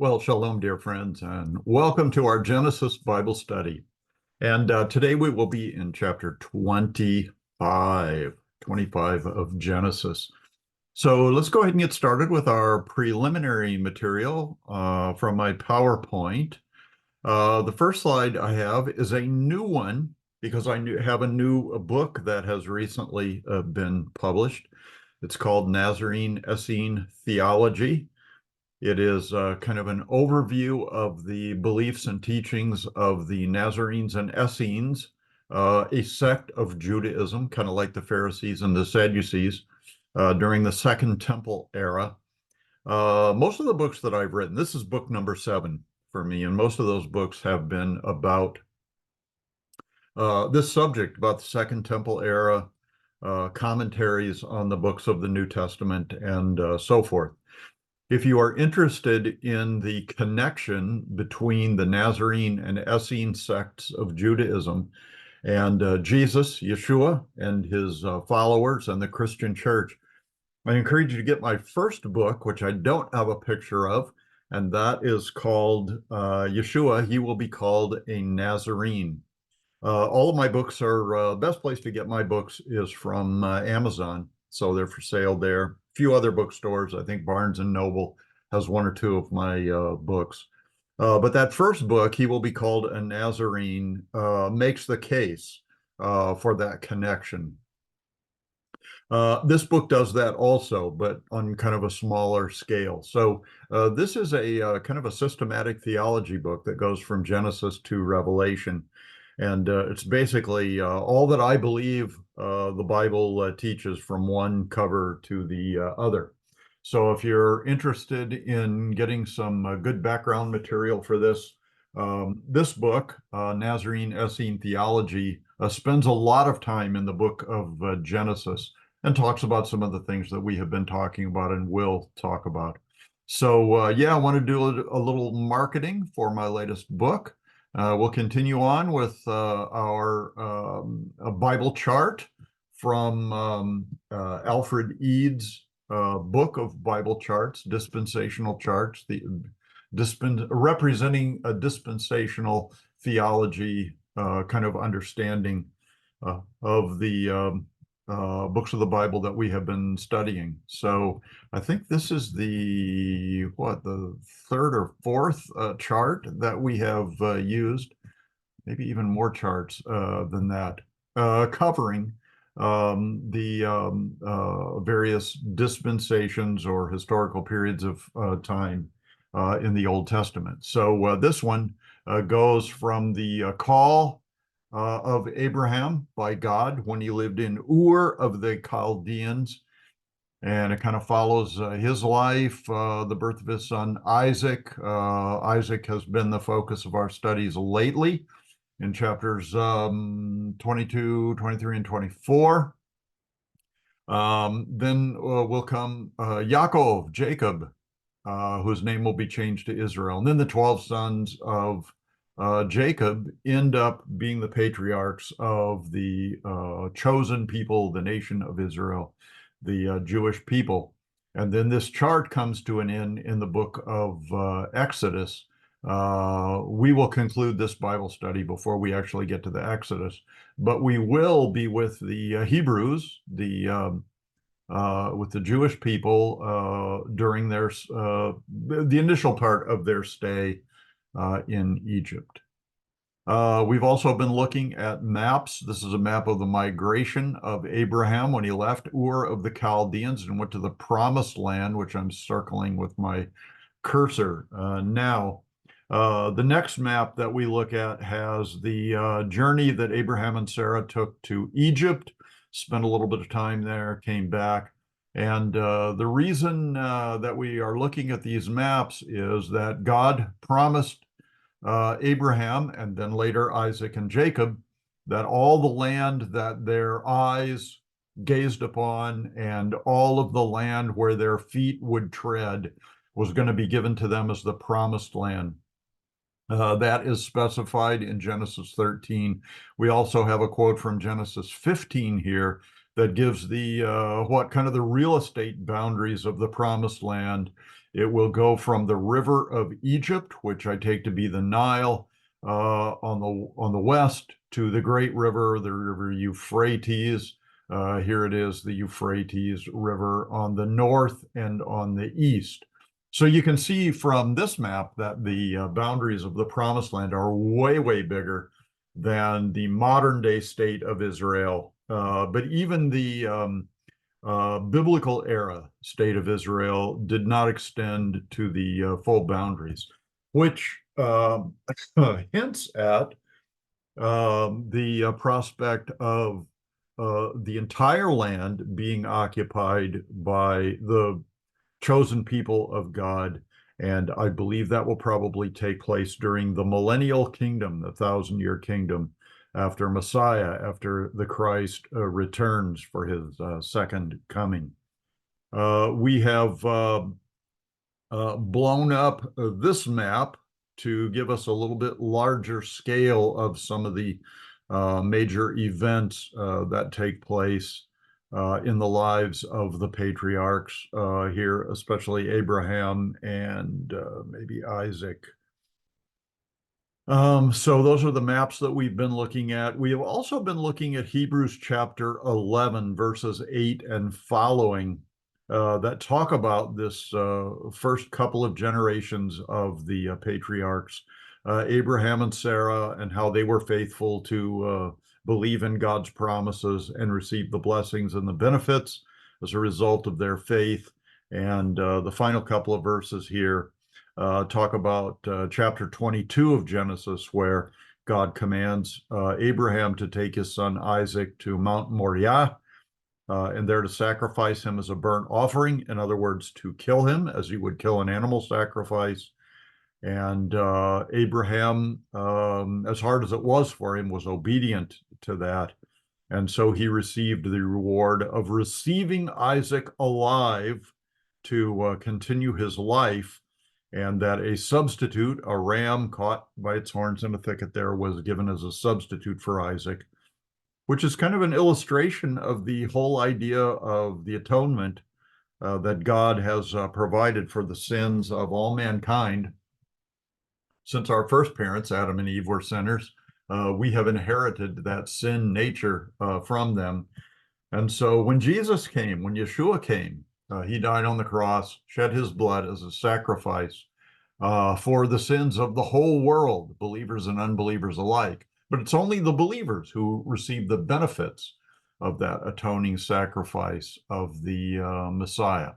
Well, shalom, dear friends, and welcome to our Genesis Bible study. And today we will be in chapter 25 of Genesis. So let's go ahead and get started with our preliminary material from my PowerPoint. The first slide I have is a new one because I have a new book that has recently been published. It's called Nazarene-Essene Theology. It is kind of an overview of the beliefs and teachings of the Nazarenes and Essenes, a sect of Judaism, kind of like the Pharisees and the Sadducees, during the Second Temple era. Most of the books that I've written, this is book number 7 for me, and most of those books have been about this subject, about the Second Temple era, commentaries on the books of the New Testament, and so forth. If you are interested in the connection between the Nazarene and Essene sects of Judaism and Jesus, Yeshua, and his followers and the Christian church, I encourage you to get my first book, which I don't have a picture of, and that is called Yeshua, He Will Be Called a Nazarene. All of my books are, best place to get my books is from Amazon. So they're for sale there. A few other bookstores. I think Barnes and Noble has one or two of my books. But that first book, He Will Be Called a Nazarene, makes the case for that connection. This book does that also, but on kind of a smaller scale. So this is a kind of a systematic theology book that goes from Genesis to Revelation. And it's basically all that I believe the Bible teaches from one cover to the other. So if you're interested in getting some good background material for this, this book, Nazarene-Essene Theology, spends a lot of time in the book of Genesis and talks about some of the things that we have been talking about and will talk about. So yeah, I want to do a little marketing for my latest book. We'll continue on with our Bible chart from Alfred Eads' book of Bible charts, dispensational charts, representing a dispensational theology kind of understanding of the books of the Bible that we have been studying. So I think this is the third or fourth chart that we have used, maybe even more charts than that, covering the various dispensations or historical periods of time in the Old Testament. So this one goes from the call of Abraham by God when he lived in Ur of the Chaldeans. And it kind of follows his life, the birth of his son Isaac. Isaac has been the focus of our studies lately in chapters 22, 23, and 24. Then will come Yaakov, Jacob, whose name will be changed to Israel. And then the 12 sons of Jacob end up being the patriarchs of the chosen people, the nation of Israel, the Jewish people. And then this chart comes to an end in the book of Exodus. We will conclude this Bible study before we actually get to the Exodus, but we will be with the Hebrews, with the Jewish people during their the initial part of their stay in Egypt. We've also been looking at maps. This is a map of the migration of Abraham when he left Ur of the Chaldeans and went to the Promised Land, which I'm circling with my cursor now. The next map that we look at has the journey that Abraham and Sarah took to Egypt, spent a little bit of time there, came back. And the reason that we are looking at these maps is that God promised Abraham and then later Isaac and Jacob that all the land that their eyes gazed upon and all of the land where their feet would tread was going to be given to them as the promised land. That is specified in Genesis 13. We also have a quote from Genesis 15 here that gives the what kind of the real estate boundaries of the promised land. It will go from the river of Egypt, which I take to be the Nile, on the west, to the great river, the river Euphrates. Here it is, the Euphrates River on the north and on the east. So you can see from this map that the boundaries of the Promised Land are way, way bigger than the modern day state of Israel. But even the biblical era state of Israel did not extend to the full boundaries, which hints at the prospect of the entire land being occupied by the chosen people of God. And I believe that will probably take place during the millennial kingdom, the 1,000-year kingdom, after Messiah, after the Christ returns for his second coming. We have blown up this map to give us a little bit larger scale of some of the major events that take place in the lives of the patriarchs here, especially Abraham and maybe Isaac. So those are the maps that we've been looking at. We have also been looking at Hebrews chapter 11, verses 8 and following, that talk about this first couple of generations of the patriarchs, Abraham and Sarah, and how they were faithful to believe in God's promises and receive the blessings and the benefits as a result of their faith. And the final couple of verses here talk about chapter 22 of Genesis, where God commands Abraham to take his son Isaac to Mount Moriah, and there to sacrifice him as a burnt offering. In other words, to kill him as he would kill an animal sacrifice. And Abraham, as hard as it was for him, was obedient to that. And so he received the reward of receiving Isaac alive to continue his life, and that a substitute, a ram caught by its horns in a thicket there, was given as a substitute for Isaac, which is kind of an illustration of the whole idea of the atonement that God has provided for the sins of all mankind. Since our first parents, Adam and Eve, were sinners, we have inherited that sin nature from them. And so when Jesus came, when Yeshua came, he died on the cross, shed his blood as a sacrifice for the sins of the whole world, believers and unbelievers alike. But it's only the believers who receive the benefits of that atoning sacrifice of the Messiah.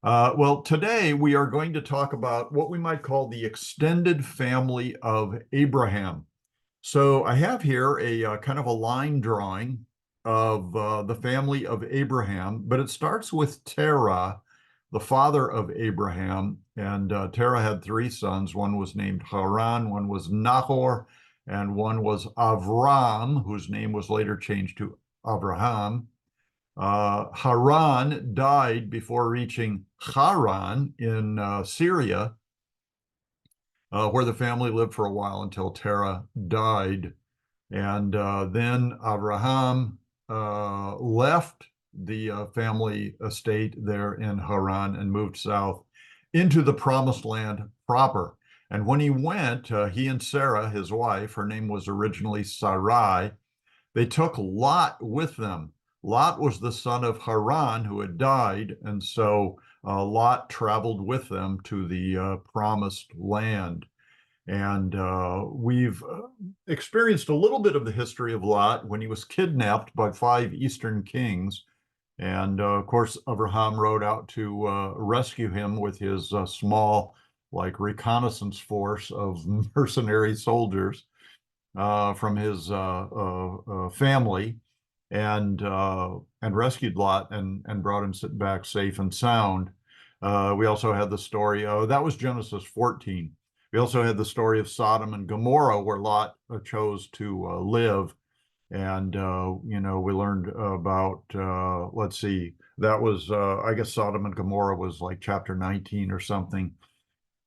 Well, today we are going to talk about what we might call the extended family of Abraham. So I have here a kind of a line drawing of the family of Abraham, but it starts with Terah, the father of Abraham. And Terah had three sons. One was named Haran, one was Nahor, and one was Avram, whose name was later changed to Abraham. Haran died before reaching Haran in Syria, where the family lived for a while until Terah died. And then Abraham left the family estate there in Haran and moved south into the promised land proper. And when he went, he and Sarah, his wife, her name was originally Sarai, they took Lot with them. Lot was the son of Haran, who had died, and so Lot traveled with them to the promised land. And we've experienced a little bit of the history of Lot when he was kidnapped by 5 Eastern kings. And of course, Abraham rode out to rescue him with his small, like, reconnaissance force of mercenary soldiers from his family, and rescued Lot and brought him back safe and sound. We also had the story, that was Genesis 14. We also had the story of Sodom and Gomorrah, where Lot chose to live. And, we learned about, let's see, that was, I guess Sodom and Gomorrah was like chapter 19 or something.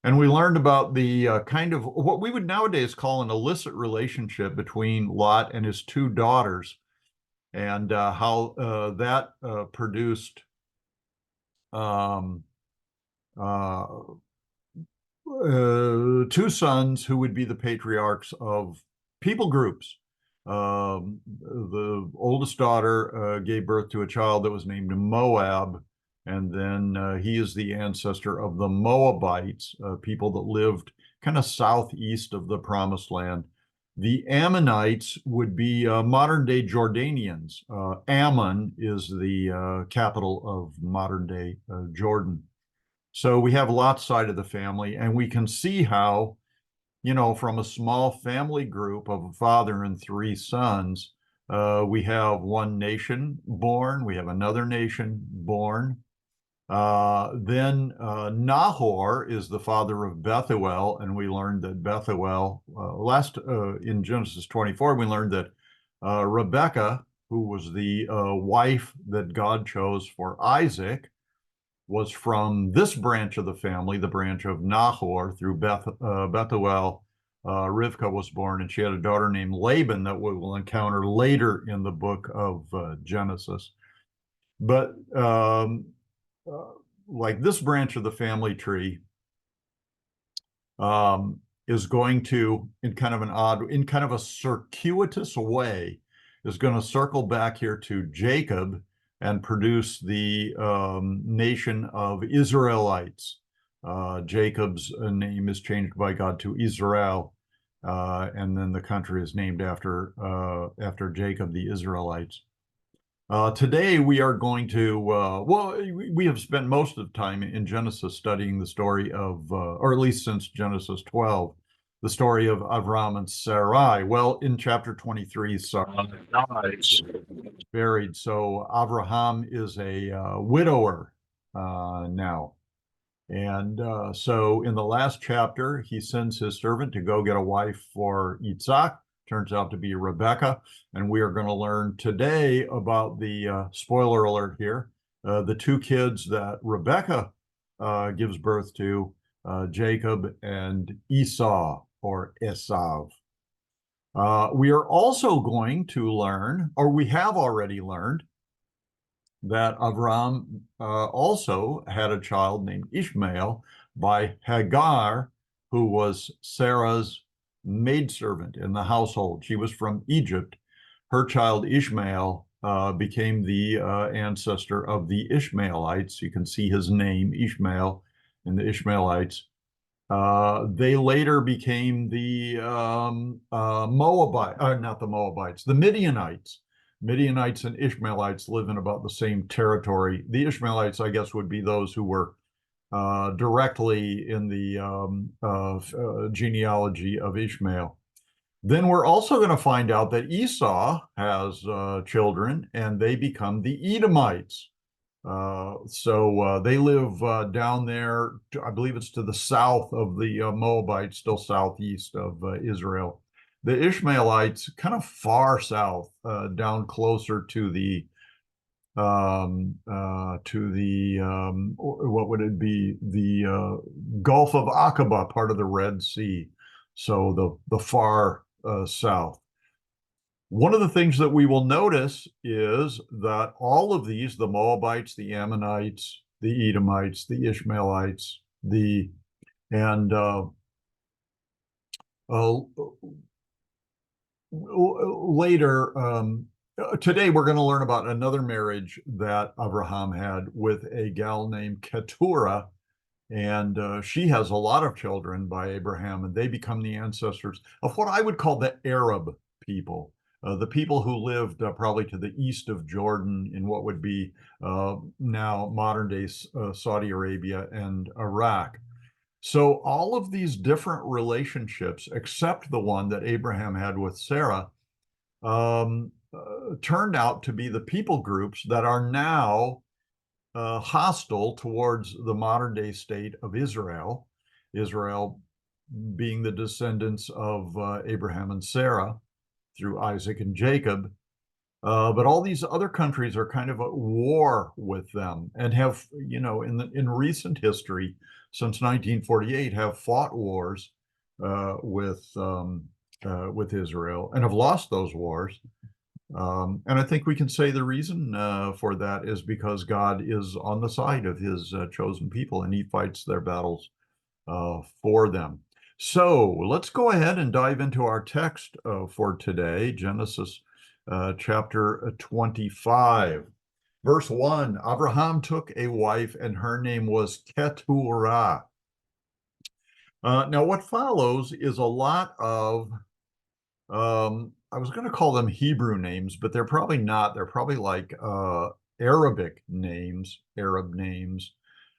And we learned about the kind of what we would nowadays call an illicit relationship between Lot and his two daughters. and how that produced um, uh, two sons who would be the patriarchs of people groups. The oldest daughter gave birth to a child that was named Moab, and then he is the ancestor of the Moabites, people that lived kind of southeast of the Promised Land. The Ammonites would be modern day Jordanians. Ammon is the capital of modern day Jordan. So we have Lot's side of the family, and we can see how, from a small family group of a father and three sons, we have one nation born, we have another nation born. Then Nahor is the father of Bethuel, and we learned that Bethuel, in Genesis 24, we learned that Rebekah, who was the wife that God chose for Isaac, was from this branch of the family, the branch of Nahor, through Bethuel. Rivkah was born, and she had a daughter named Laban that we will encounter later in the book of Genesis. But like this branch of the family tree is going to, in kind of a circuitous way, is going to circle back here to Jacob and produce the nation of Israelites. Jacob's name is changed by God to Israel, and then the country is named after Jacob, the Israelites. Today we are going to, we have spent most of the time in Genesis studying the story of, or at least since Genesis 12, the story of Avram and Sarai. Well, in chapter 23, Sarai dies, buried. So Abraham is a widower now. And so in the last chapter, he sends his servant to go get a wife for Yitzhak. Turns out to be Rebecca. And we are going to learn today about the, spoiler alert here, the two kids that Rebecca gives birth to, Jacob and Esau, or Esav. We are also going to learn, or we have already learned, that Avram also had a child named Ishmael by Hagar, who was Sarah's maidservant in the household. She was from Egypt. Her child Ishmael became the ancestor of the Ishmaelites. You can see his name, Ishmael, in the Ishmaelites. They later became the not the Moabites, the Midianites. Midianites and Ishmaelites live in about the same territory. The Ishmaelites, I guess, would be those who were directly in the genealogy of Ishmael. Then we're also going to find out that Esau has children, and they become the Edomites. So they live down there, I believe it's to the south of the Moabites, still southeast of Israel. The Ishmaelites kind of far south, down closer to the what would it be? The Gulf of Aqaba, part of the Red Sea. So the far south. One of the things that we will notice is that all of these, the Moabites, the Ammonites, the Edomites, the Ishmaelites, and later, today we're going to learn about another marriage that Abraham had with a gal named Keturah, and she has a lot of children by Abraham, and they become the ancestors of what I would call the Arab people. The people who lived probably to the east of Jordan in what would be now modern day Saudi Arabia and Iraq. So all of these different relationships, except the one that Abraham had with Sarah, turned out to be the people groups that are now hostile towards the modern day state of Israel, Israel being the descendants of Abraham and Sarah through Isaac and Jacob. But all these other countries are kind of at war with them and have, in recent history, since 1948, have fought wars with Israel and have lost those wars. And I think we can say the reason for that is because God is on the side of his chosen people, and he fights their battles for them. So let's go ahead and dive into our text for today, Genesis chapter 25. Verse 1, Abraham took a wife, and her name was Keturah. Now, what follows is a lot of I was going to call them Hebrew names, but they're probably not. They're probably like Arabic names, Arab names.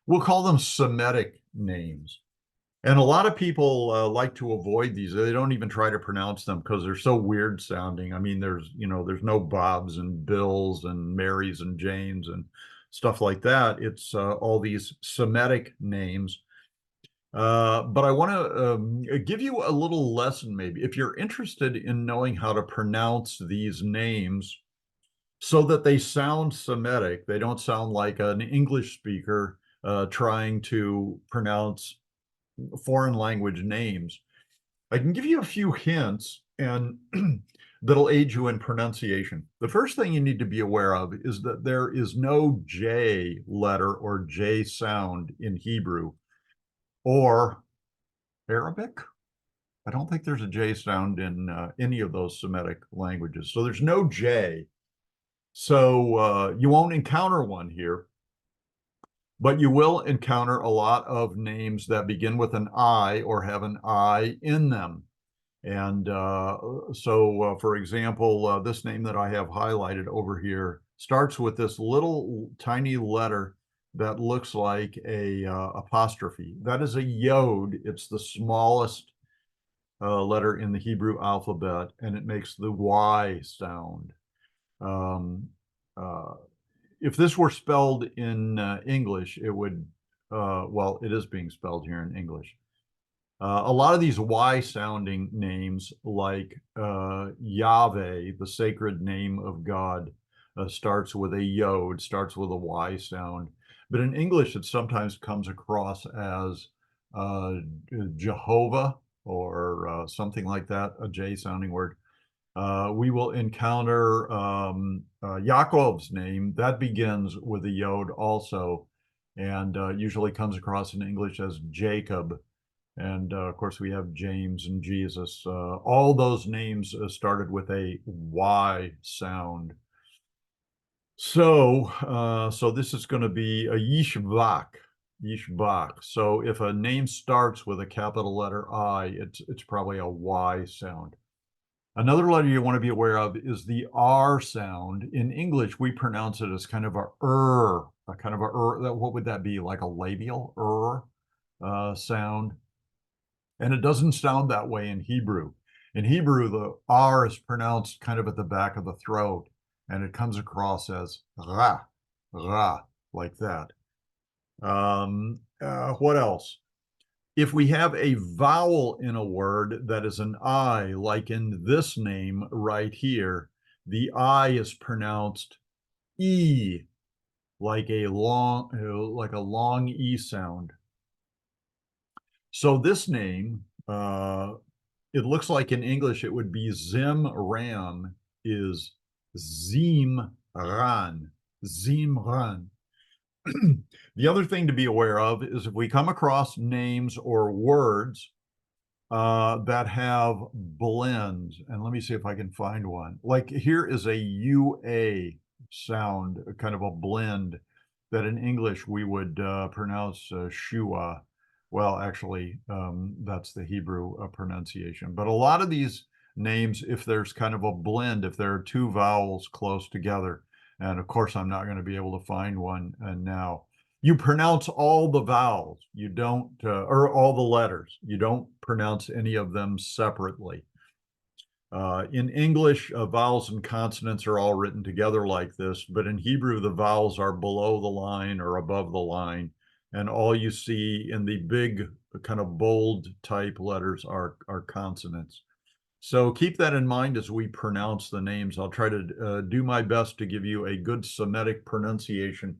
We'll call them Semitic names. And a lot of people like to avoid these. They don't even try to pronounce them because they're so weird sounding. I mean, there's no Bobs and Bills and Marys and Janes and stuff like that. It's all these Semitic names. But I want to give you a little lesson, maybe, if you're interested in knowing how to pronounce these names so that they sound Semitic. They don't sound like an English speaker trying to pronounce foreign language names. I can give you a few hints and that'll aid you in pronunciation. The first thing you need to be aware of is that there is no J letter or J sound in Hebrew or Arabic. I don't think there's a J sound in any of those Semitic languages. So there's no J. So you won't encounter one here, but you will encounter a lot of names that begin with an I or have an I in them. And for example, this name that I have highlighted over here starts with this little tiny letter that looks like a apostrophe. That is a yod. It's the smallest letter in the Hebrew alphabet, and it makes the Y sound. Um, uh, if this were spelled in English, it would, well, it is being spelled here in English. A lot of these Y sounding names, like Yahweh, the sacred name of God, starts with a yod, starts with a Y sound. But in English, it sometimes comes across as Jehovah or something like that, a J sounding word. We will encounter Yaakov's name. That begins with a yod also, and usually comes across in English as Jacob. And of course, we have James and Jesus. All those names started with a Y sound. So this is going to be a Yishbak. Yishbak. So if a name starts with a capital letter I, it's probably a Y sound. Another letter you want to be aware of is the R sound. In English, we pronounce it as kind of a kind of what would that be? Like a labial sound. And it doesn't sound that way in Hebrew. In Hebrew, the R is pronounced kind of at the back of the throat, and it comes across as ra, ra, like that. What else? If we have a vowel in a word that is an I, like in this name right here, the I is pronounced E, like a long E sound. So this name, it looks like in English it would be Zimran is Zimran, Zimran. The other thing to be aware of is if we come across names or words that have blends, and let me see if I can find one. Like here is a UA sound, kind of a blend that in English we would pronounce shua. Well, actually, that's the Hebrew pronunciation. But a lot of these names, if there's kind of a blend, if there are two vowels close together, and of course, I'm not going to be able to find one now. You pronounce all the vowels. You don't, or all the letters. You don't pronounce any of them separately. In English, vowels and consonants are all written together like this, but in Hebrew, the vowels are below the line or above the line, and all you see in the big kind of bold type letters are consonants. So keep that in mind as we pronounce the names. I'll try to do my best to give you a good Semitic pronunciation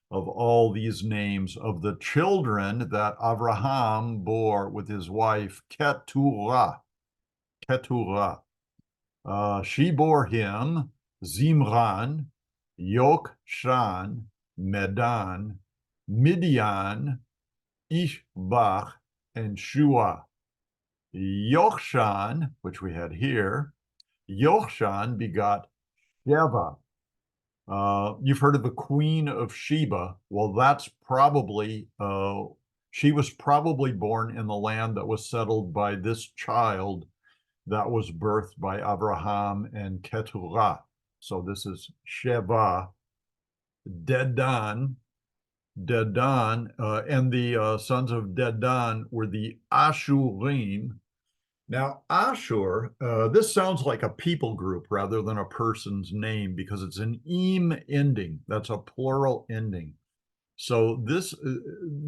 of all these names of the children that Abraham bore with his wife Keturah. Keturah. She bore him Zimran, Yokshan, Medan, Midian, Ishbak, and Shua. Yokshan, which we had here, Yokshan begot Sheva. You've heard of the Queen of Sheba. Well, that's probably, she was probably born in the land that was settled by this child that was birthed by Abraham and Keturah. So this is Sheva, Dedan, and the sons of Dedan were the Ashurim. Now, Ashur, this sounds like a people group rather than a person's name because it's an im ending. That's a plural ending. So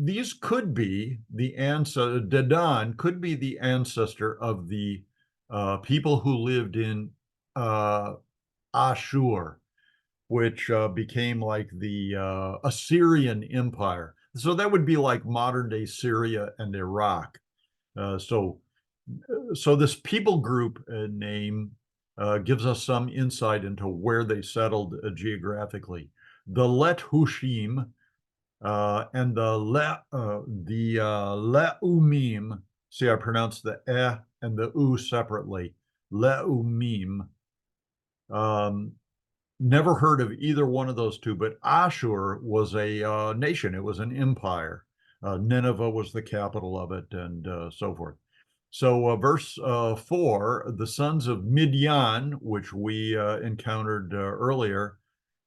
these could be the ancestor. Dedan could be the ancestor of the people who lived in Ashur, which became like the Assyrian Empire. So that would be like modern day Syria and Iraq. So this people group name gives us some insight into where they settled geographically. The Lethushim and the Leumim. See, I pronounced the and the u separately. Leumim. Never heard of either one of those two, but Ashur was a nation. It was an empire. Nineveh was the capital of it, and so forth. So verse 4, the sons of Midian, which we encountered earlier,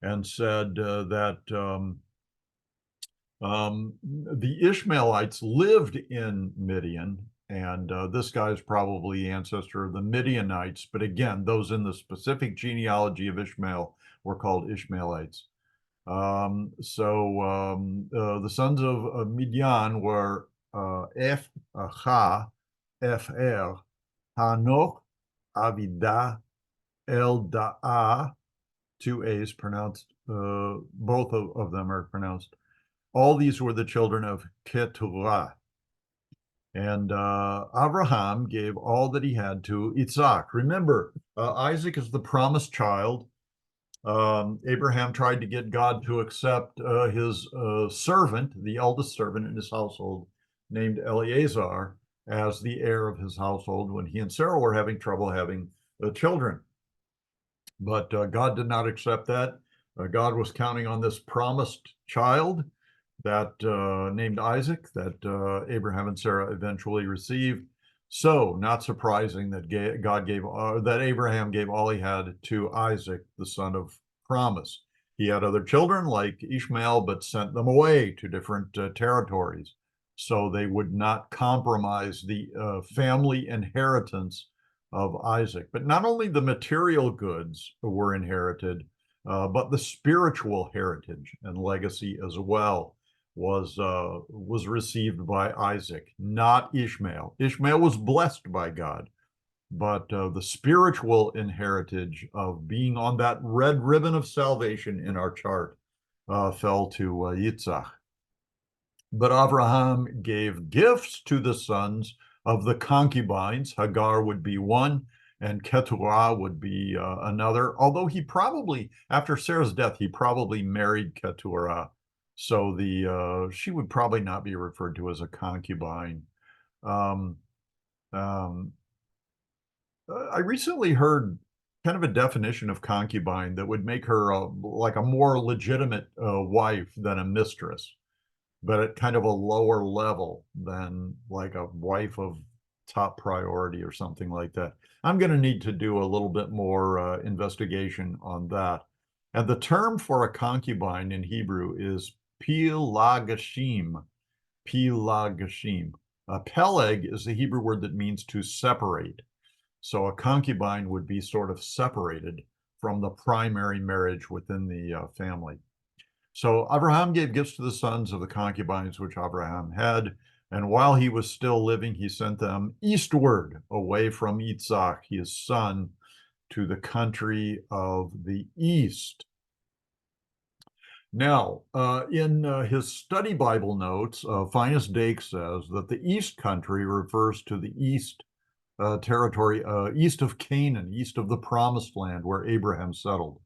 and said that the Ishmaelites lived in Midian, and this guy is probably the ancestor of the Midianites. But again, those in the specific genealogy of Ishmael were called Ishmaelites. The sons of Midian were Ephah, Epher, Hanoch, Avidah, Eldaah, two A's pronounced, both of them are pronounced. All these were the children of Keturah. And Abraham gave all that he had to Isaac. Remember, Isaac is the promised child. Abraham tried to get God to accept his servant, the eldest servant in his household, named Eleazar, as the heir of his household when he and Sarah were having trouble having children. But God did not accept that. God was counting on this promised child that named Isaac that Abraham and Sarah eventually received. So, not surprising that that Abraham gave all he had to Isaac, the son of promise. He had other children like Ishmael, but sent them away to different territories, so they would not compromise the family inheritance of Isaac. But not only the material goods were inherited, but the spiritual heritage and legacy as well was received by Isaac, not Ishmael. Ishmael was blessed by God, but the spiritual inheritance of being on that red ribbon of salvation in our chart fell to Yitzhak. But Abraham gave gifts to the sons of the concubines. Hagar would be one, and Keturah would be another. Although he probably, after Sarah's death, he probably married Keturah. So she would probably not be referred to as a concubine. I recently heard kind of a definition of concubine that would make her like a more legitimate wife than a mistress, but at kind of a lower level than like a wife of top priority or something like that. I'm going to need to do a little bit more investigation on that. And the term for a concubine in Hebrew is Pelagashim. Pelagashim. Peleg is the Hebrew word that means to separate. So a concubine would be sort of separated from the primary marriage within the family. So Abraham gave gifts to the sons of the concubines which Abraham had, and while he was still living, he sent them eastward, away from Isaac, his son, to the country of the east. Now, in his study Bible notes, Finis Dake says that the east country refers to the east territory, east of Canaan, east of the promised land where Abraham settled.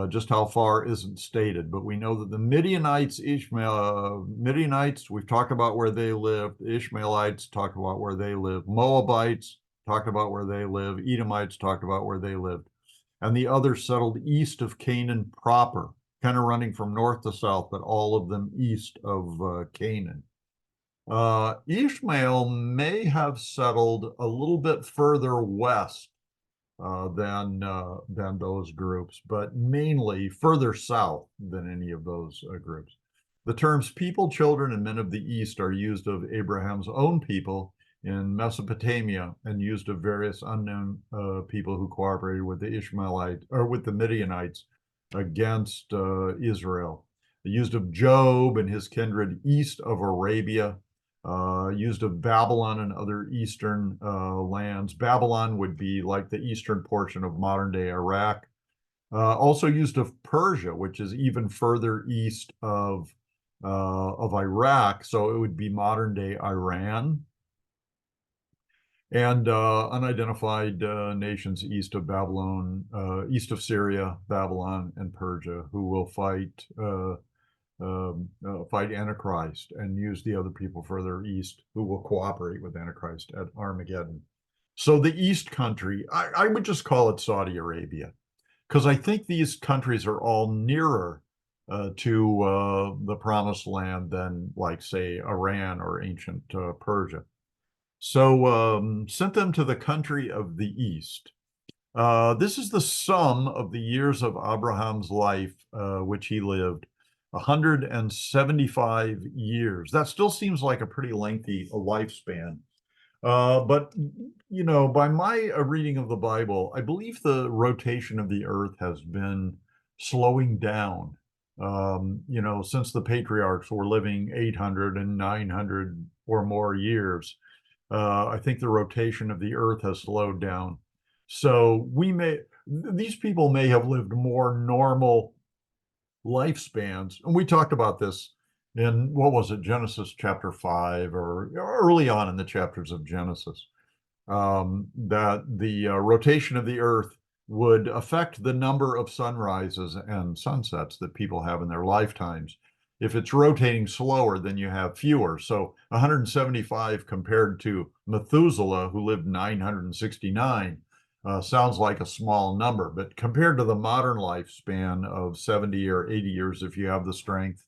Just how far isn't stated, but we know that the Midianites, Midianites, we've talked about where they lived. The Ishmaelites talked about where they lived. Moabites talked about where they live. Edomites talked about where they lived. And the others settled east of Canaan proper, kind of running from north to south, but all of them east of Canaan. Ishmael may have settled a little bit further west than those groups, but mainly further south than any of those groups. The terms people, children, and men of the East are used of Abraham's own people in Mesopotamia and used of various unknown people who cooperated with the Ishmaelites or with the Midianites against Israel. They used of Job and his kindred east of Arabia, used of Babylon and other eastern lands. Babylon would be like the eastern portion of modern day Iraq. Also used of Persia, which is even further east of Iraq, so it would be modern day Iran. And unidentified nations east of Babylon, east of Syria, Babylon, and Persia, who will fight Antichrist and use the other people further east who will cooperate with Antichrist at Armageddon. So the East country, I would just call it Saudi Arabia, because I think these countries are all nearer to the promised land than, like, say, Iran or ancient Persia. So sent them to the country of the East. This is the sum of the years of Abraham's life, which he lived, 175 years. That still seems like a pretty lengthy lifespan. But, you know, by my reading of the Bible, I believe the rotation of the earth has been slowing down, you know, since the patriarchs were living 800 and 900 or more years. I think the rotation of the earth has slowed down. So these people may have lived more normal lifespans. And we talked about this in, what was it, Genesis chapter 5, or early on in the chapters of Genesis, that the rotation of the earth would affect the number of sunrises and sunsets that people have in their lifetimes. If it's rotating slower, then you have fewer. So 175 compared to Methuselah, who lived 969, sounds like a small number, but compared to the modern lifespan of 70 or 80 years, if you have the strength,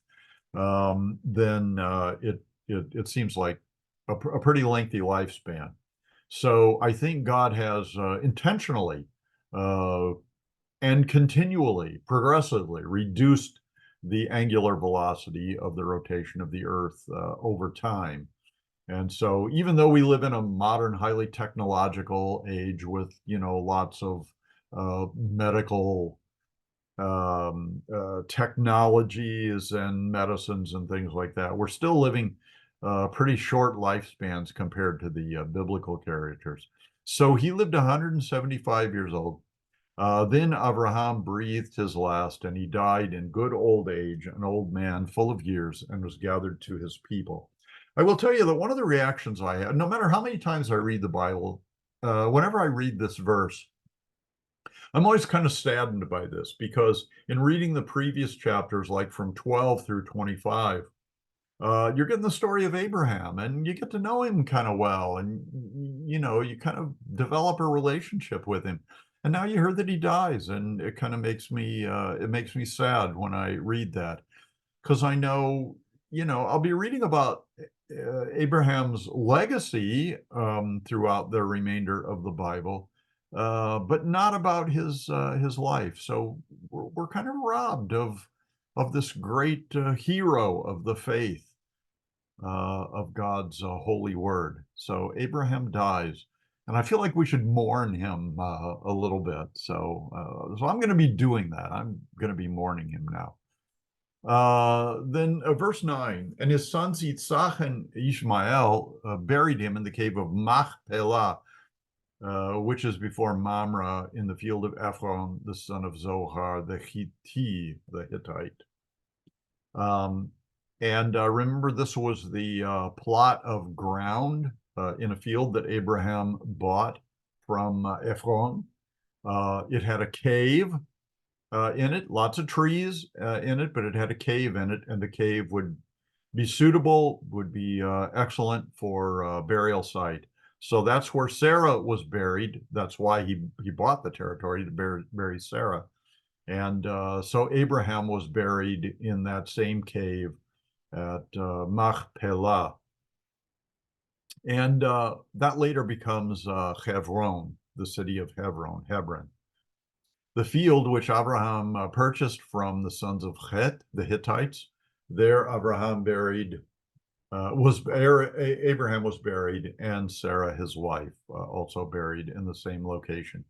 then it seems like a pretty lengthy lifespan. So I think God has intentionally and continually, progressively reduced the angular velocity of the rotation of the Earth over time. And so even though we live in a modern, highly technological age with, you know, lots of medical technologies and medicines and things like that, we're still living pretty short lifespans compared to the biblical characters. So he lived 175 years old. Then Abraham breathed his last, and he died in good old age, an old man full of years, and was gathered to his people. I will tell you that one of the reactions I had, no matter how many times I read the Bible, whenever I read this verse, I'm always kind of saddened by this, because in reading the previous chapters, like from 12 through 25, you're getting the story of Abraham, and you get to know him kind of well, and you know, you kind of develop a relationship with him. And now you heard that he dies, and it kind of makes me sad when I read that, because I know, you know, I'll be reading about Abraham's legacy throughout the remainder of the Bible, but not about his life. So we're kind of robbed of this great hero of the faith, of God's holy word. So Abraham dies, and I feel like we should mourn him a little bit. So I'm going to be doing that. I'm going to be mourning him now. Then verse 9, and his sons Yitzhak and Ishmael buried him in the cave of Machpelah, which is before Mamre, in the field of Ephron, the son of Zohar, the Hittite. And remember, this was the plot of ground in a field that Abraham bought from Ephron. It had a cave, in it, lots of trees in it, but it had a cave in it, and the cave would be suitable, would be excellent for burial site. So that's where Sarah was buried. That's why he bought the territory to bury Sarah. And so Abraham was buried in that same cave at Machpelah. And that later becomes Hebron, the city of Hebron. The field which Abraham purchased from the sons of Het, the Hittites, there Abraham Abraham was buried, and Sarah his wife also buried in the same location.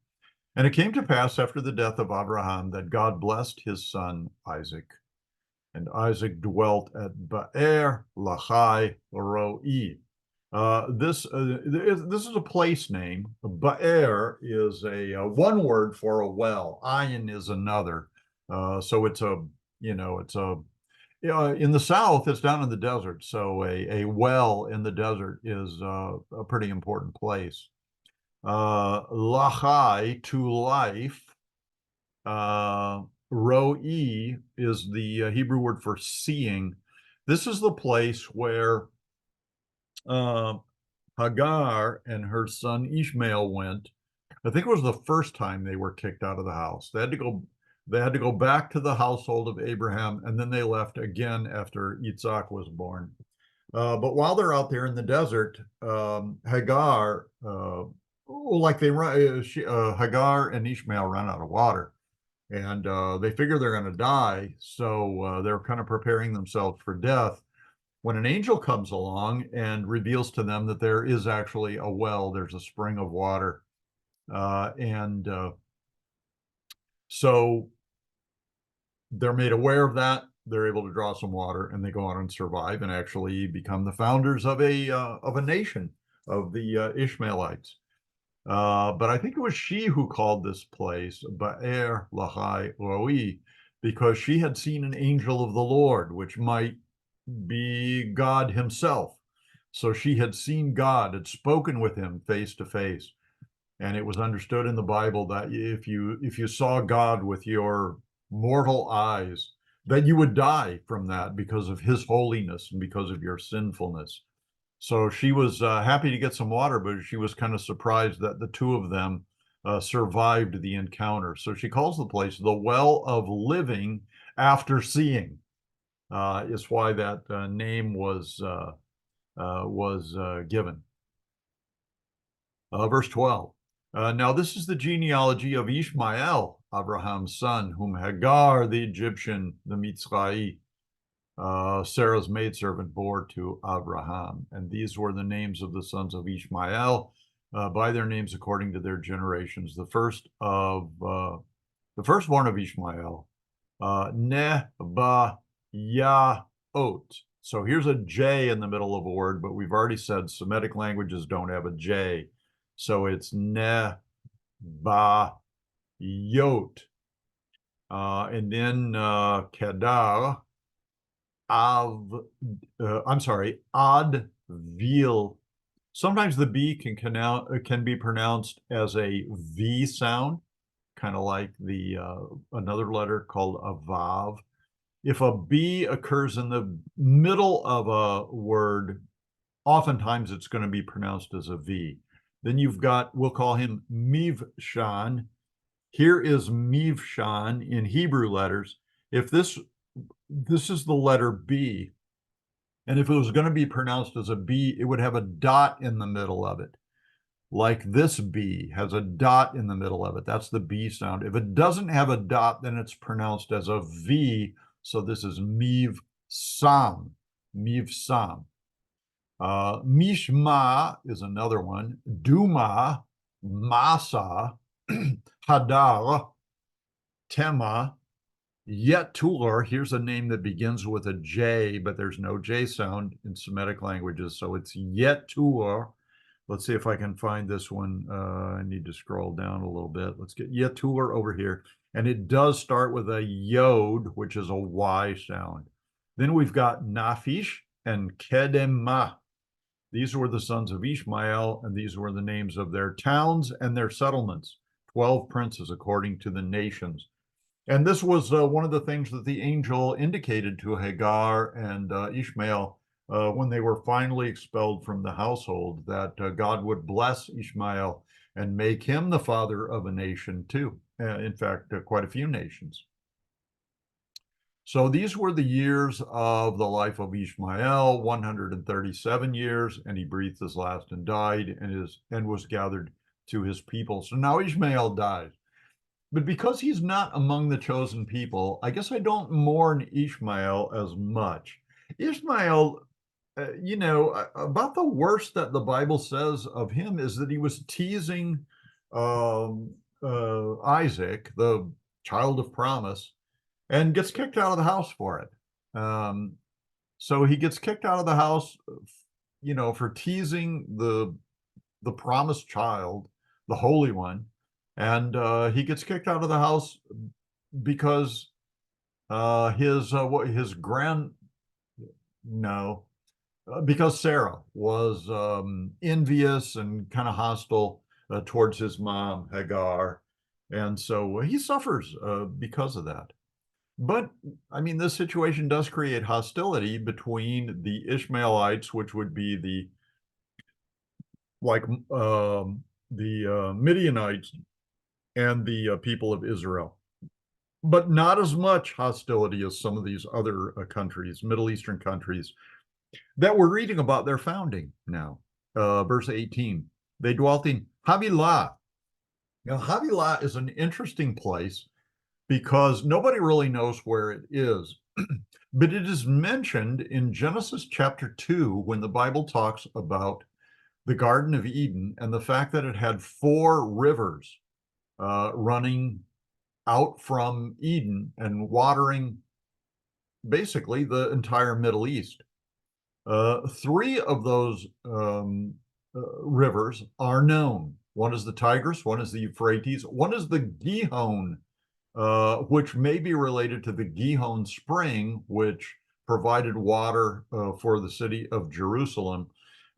And it came to pass after the death of Abraham that God blessed his son Isaac. And Isaac dwelt at Be'er Lahai Roi. This is a place name. Be'er is a one word for a well. Ayin is another. So it's a in the south, it's down in the desert. So a well in the desert is a pretty important place. Lahai, to life. Roi is the Hebrew word for seeing. This is the place where Hagar and her son Ishmael went. I think it was the first time they were kicked out of the house. They had to go back to the household of Abraham, and then they left again after Yitzhak was born. But while they're out there in the desert, Hagar, Hagar and Ishmael ran out of water, and they figure they're going to die, so they're kind of preparing themselves for death. When an angel comes along and reveals to them that there is actually a well, there's a spring of water, so they're made aware of that. They're able to draw some water, and they go on and survive, and actually become the founders of a nation of the Ishmaelites. But I think it was she who called this place Be'er Lahai Roi, because she had seen an angel of the Lord, which might be God himself. So she had seen God, had spoken with him face to face. And it was understood in the Bible that if you saw God with your mortal eyes, that you would die from that because of his holiness and because of your sinfulness. So she was happy to get some water, but she was kind of surprised that the two of them survived the encounter. So she calls the place the Well of Living After Seeing. Is why that name was given. Verse 12. Now this is the genealogy of Ishmael, Abraham's son, whom Hagar, the Egyptian, the Mitzrai, Sarah's maidservant, bore to Abraham. And these were the names of the sons of Ishmael, by their names according to their generations. The firstborn of Ishmael, Nebayaot. So here's a J in the middle of a word, but we've already said Semitic languages don't have a J. So it's Nebayaot. And then Kedar, Advil. Sometimes the B can be pronounced as a V sound, kind of like the another letter called a Vav. If a B occurs in the middle of a word, oftentimes it's going to be pronounced as a V. Then you've got, we'll call him Mivshan. Here is Mivshan in Hebrew letters. If this is the letter B, and if it was going to be pronounced as a B, it would have a dot in the middle of it. Like this B has a dot in the middle of it. That's the B sound. If it doesn't have a dot, then it's pronounced as a V. So this is Mivsam. Mivsam. Mishma is another one. Duma, Masa, Hadar, Tema, Yetur. Here's a name that begins with a J, but there's no J sound in Semitic languages, so it's Yetur. Let's see if I can find this one. I need to scroll down a little bit. Let's get Yetur over here. And it does start with a Yod, which is a Y sound. Then we've got Nafish and Kedemah. These were the sons of Ishmael, and these were the names of their towns and their settlements, 12 princes according to the nations. And this was one of the things that the angel indicated to Hagar and Ishmael when they were finally expelled from the household, that God would bless Ishmael and make him the father of a nation too. In fact, quite a few nations. So these were the years of the life of Ishmael, 137 years, and he breathed his last and died, and was gathered to his people. So now Ishmael dies. But because he's not among the chosen people, I guess I don't mourn Ishmael as much. Ishmael, about the worst that the Bible says of him is that he was teasing Isaac, the child of promise, and gets kicked out of the house for it. So he gets kicked out of the house, for teasing the promised child, the Holy One, and he gets kicked out of the house because his grand no because Sarah was envious and kind of hostile towards his mom Hagar, and so he suffers because of that. But I mean, this situation does create hostility between the Ishmaelites, which would be the Midianites, and the people of Israel, but not as much hostility as some of these other countries, Middle Eastern countries, that we're reading about their founding now. Verse 18, they dwelt in Havilah. Now, Havilah is an interesting place because nobody really knows where it is. But it is mentioned in Genesis chapter 2 when the Bible talks about the Garden of Eden and the fact that it had 4 rivers running out from Eden and watering basically the entire Middle East. 3 of those rivers are known. One is the Tigris, one is the Euphrates, one is the Gihon, which may be related to the Gihon Spring, which provided water for the city of Jerusalem.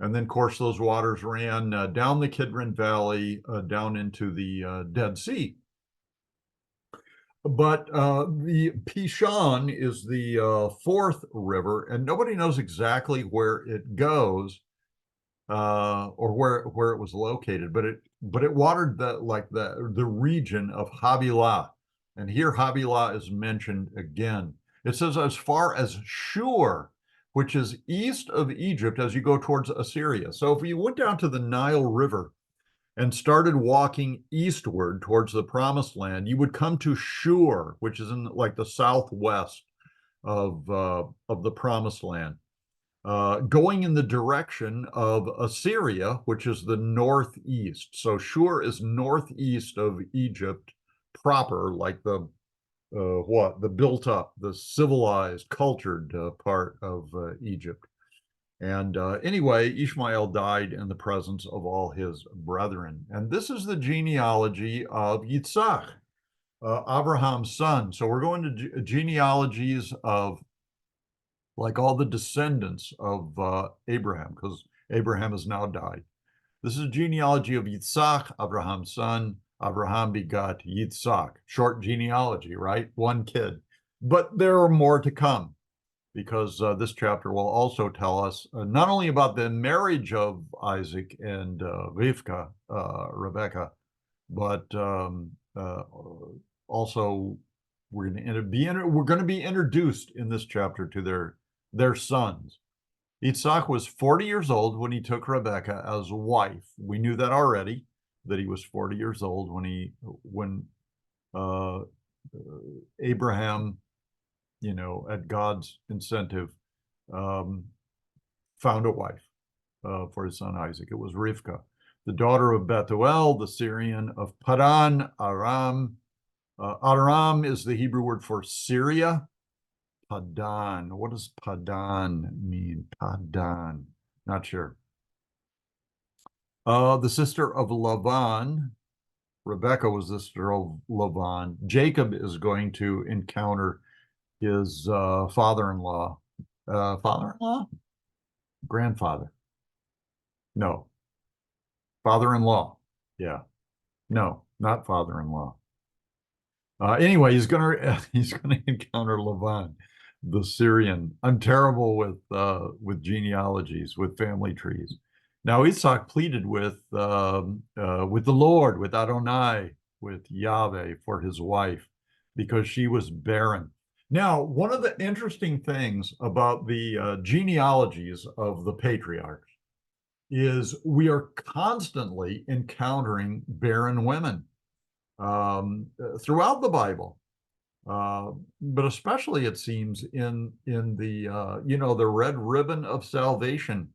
And then, of course, those waters ran down the Kidron Valley, down into the Dead Sea. But the Pishon is the 4th river, and nobody knows exactly where it goes or where it was located. But it watered the region of Havilah, and here Havilah is mentioned again. It says as far as Shur, which is east of Egypt as you go towards Assyria. So if you went down to the Nile River and started walking eastward towards the promised land, you would come to Shur, which is in like the southwest of the promised land, going in the direction of Assyria, which is the northeast. So Shur is northeast of Egypt proper, like the built up, the civilized, cultured part of Egypt. And anyway, Ishmael died in the presence of all his brethren. And this is the genealogy of Yitzhak, Abraham's son. So we're going to genealogies of like all the descendants of Abraham, because Abraham has now died. This is a genealogy of Yitzhak, Abraham's son. Abraham begot Yitzhak. Short genealogy, right? One kid. But there are more to come, because this chapter will also tell us not only about the marriage of Isaac and Rebecca, but also we're going to be introduced in this chapter to their sons. Yitzhak was 40 years old when he took Rebecca as a wife. We knew that already, that he was 40 years old when Abraham, at God's incentive, found a wife for his son Isaac. It was Rivka, the daughter of Bethuel, the Syrian of Padan Aram. Aram is the Hebrew word for Syria. Padan. What does Padan mean? Padan. Not sure. The sister of Laban. Rebecca was the sister of Laban. Jacob is going to encounter his father-in-law. Father-in-law? Grandfather. No. Father-in-law. Yeah. No, not father-in-law. Anyway, he's gonna encounter Lavan, the Syrian. I'm terrible with genealogies, with family trees. Now Isaac pleaded with the Lord, with Adonai, with Yahweh for his wife, because she was barren. Now, one of the interesting things about the genealogies of the patriarchs is we are constantly encountering barren women throughout the Bible, but especially it seems in the the red ribbon of salvation,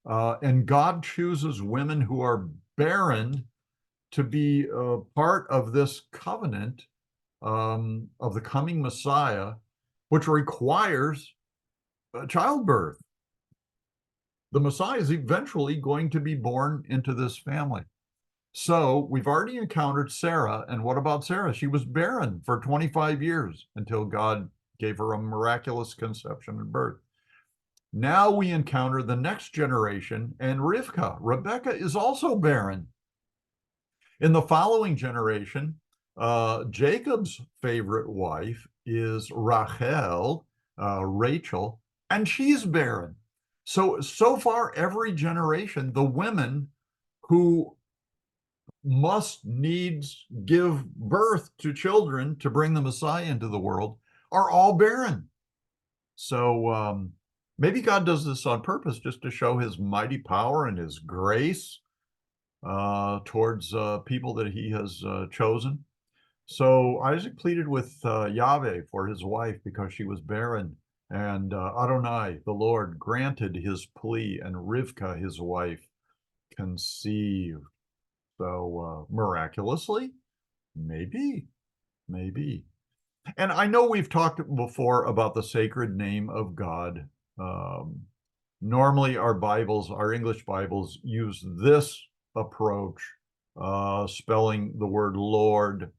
and God chooses women who are barren to be part of this covenant of the coming Messiah, which requires childbirth. The Messiah is eventually going to be born into this family. So we've already encountered Sarah. And what about Sarah? She was barren for 25 years until God gave her a miraculous conception and birth. Now we encounter the next generation and Rivka. Rebecca is also barren. In the following generation, Jacob's favorite wife is Rachel, and she's barren. So far, every generation, the women who must needs give birth to children to bring the Messiah into the world are all barren. So maybe God does this on purpose just to show his mighty power and his grace towards people that he has chosen. So Isaac pleaded with Yahweh for his wife because she was barren. And Adonai, the Lord, granted his plea, and Rivka, his wife, conceived. So miraculously, maybe. And I know we've talked before about the sacred name of God. Um, Normally, our English Bibles, use this approach, spelling the word Lord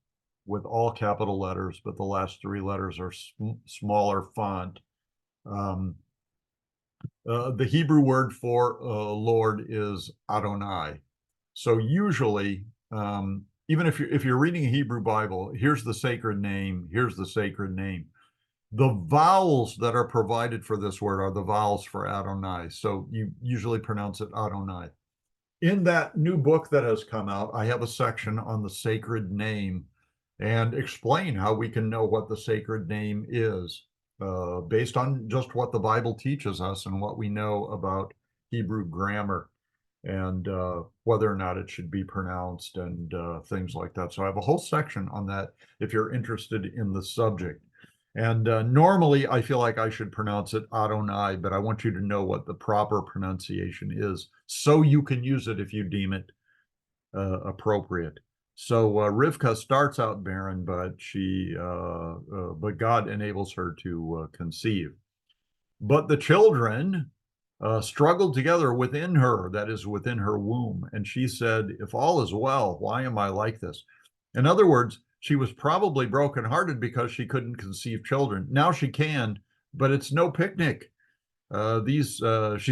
with all capital letters, but the last three letters are smaller font. The Hebrew word for Lord is Adonai. So usually, even if you're reading a Hebrew Bible, here's the sacred name, here's the sacred name. The vowels that are provided for this word are the vowels for Adonai. So you usually pronounce it Adonai. In that new book that has come out, I have a section on the sacred name and explain how we can know what the sacred name is based on just what the Bible teaches us and what we know about Hebrew grammar and whether or not it should be pronounced and things like that. So I have a whole section on that if you're interested in the subject. And normally I feel like I should pronounce it Adonai, but I want you to know what the proper pronunciation is so you can use it if you deem it appropriate. So Rivka starts out barren, but but God enables her to conceive. But the children struggled together within her, that is, within her womb. And she said, if all is well, why am I like this? In other words, she was probably brokenhearted because she couldn't conceive children. Now she can, but it's no picnic. She's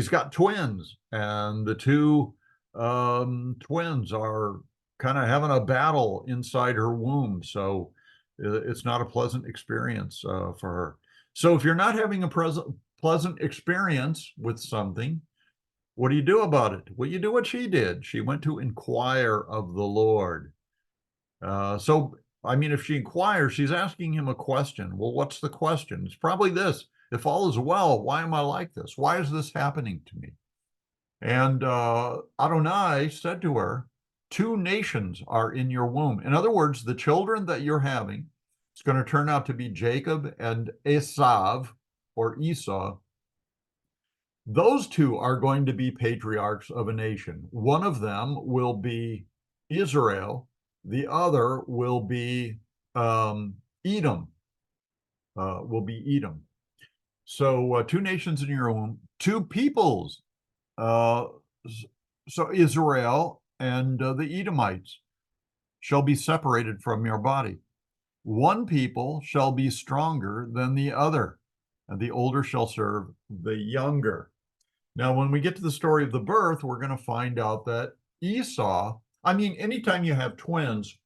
got twins, and the two twins are kind of having a battle inside her womb. So it's not a pleasant experience for her. So if you're not having a pleasant experience with something, what do you do about it? Well, you do what she did. She went to inquire of the Lord. I mean, if she inquires, she's asking him a question. Well, what's the question? It's probably this: if all is well, why am I like this? Why is this happening to me? And Adonai said to her, two nations are in your womb. In other words, the children that you're having, it's going to turn out to be Jacob and Esav, or Esau. Those two are going to be patriarchs of a nation. One of them will be Israel. The other will be Edom. So two nations in your womb, two peoples. So Israel and the Edomites shall be separated from your body. One people shall be stronger than the other, and the older shall serve the younger. Now, when we get to the story of the birth, we're going to find out that Esau, I mean, anytime you have twins,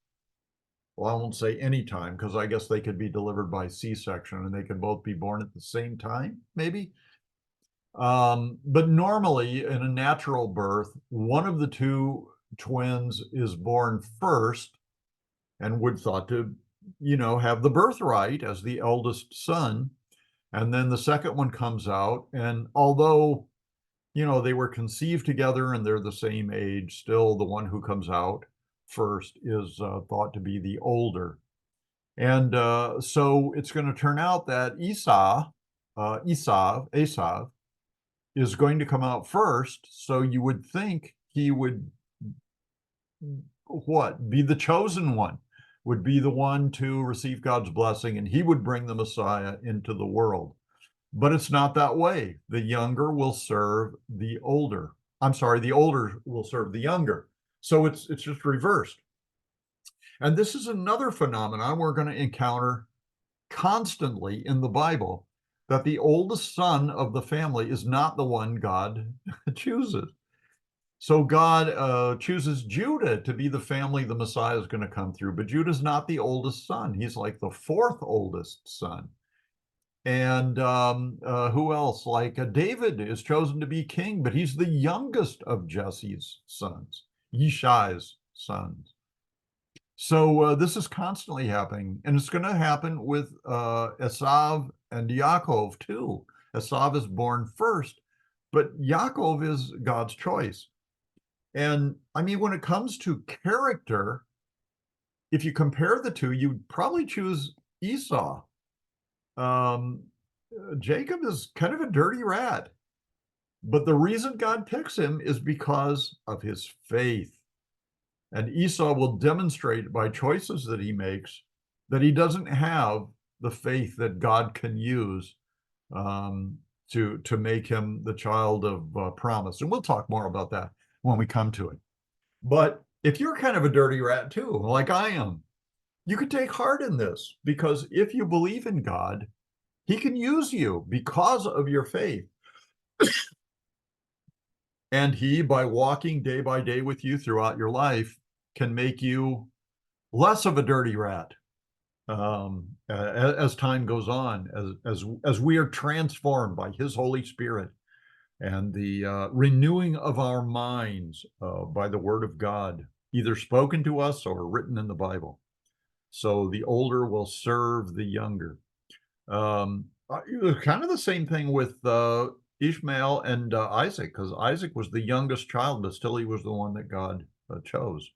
well, I won't say any time, because I guess they could be delivered by C-section and they could both be born at the same time, maybe. But normally in a natural birth, one of the two twins is born first and would thought to, have the birthright as the eldest son. And then the second one comes out. And although, they were conceived together and they're the same age, still the one who comes out first is thought to be the older. And so it's going to turn out that Esau is going to come out first. So you would think he would be the chosen one, would be the one to receive God's blessing, and he would bring the Messiah into the world. But it's not that way. The younger will serve the older. I'm sorry, the older will serve the younger. So it's just reversed. And this is another phenomenon we're going to encounter constantly in the Bible, that the oldest son of the family is not the one God chooses. So God chooses Judah to be the family the Messiah is going to come through, but Judah's not the oldest son. He's like the fourth oldest son. And who else? Like David is chosen to be king, but he's the youngest of Jesse's sons, Yishai's sons. So this is constantly happening, and it's going to happen with Esav and Yaakov too. Esav is born first, but Yaakov is God's choice. And I mean, when it comes to character, if you compare the two, you'd probably choose Esau. Um, Jacob is kind of a dirty rat, but the reason God picks him is because of his faith. And Esau will demonstrate by choices that he makes that he doesn't have the faith that God can use to make him the child of promise. And we'll talk more about that when we come to it. But if you're kind of a dirty rat too, like I am, you could take heart in this, because if you believe in God, he can use you because of your faith. And he, by walking day by day with you throughout your life, can make you less of a dirty rat as time goes on, as we are transformed by his Holy Spirit and the renewing of our minds by the Word of God, either spoken to us or written in the Bible. So the older will serve the younger. It was kind of the same thing with Ishmael and Isaac, because Isaac was the youngest child, but still he was the one that God chose.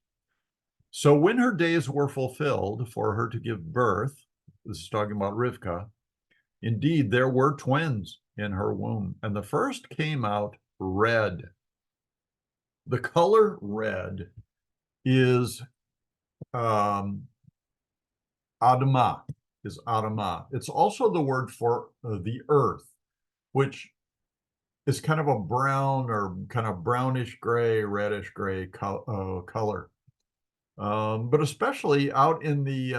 So when her days were fulfilled for her to give birth, this is talking about Rivkah, indeed there were twins in her womb, and the first came out red. The color red is Adamah, is Adamah. It's also the word for the earth, which is kind of a brown or kind of brownish gray, reddish gray color. But especially out in the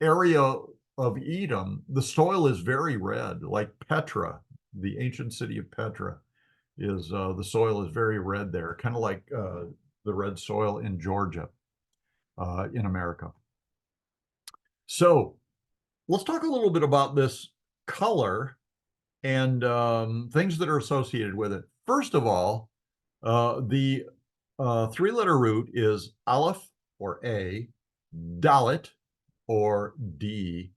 area of Edom, the soil is very red, like Petra, the ancient city of Petra, is the soil is very red there, kind of like the red soil in Georgia, in America. So let's talk a little bit about this color and things that are associated with it. First of all, the three-letter root is Aleph, or A, Dalet, or D,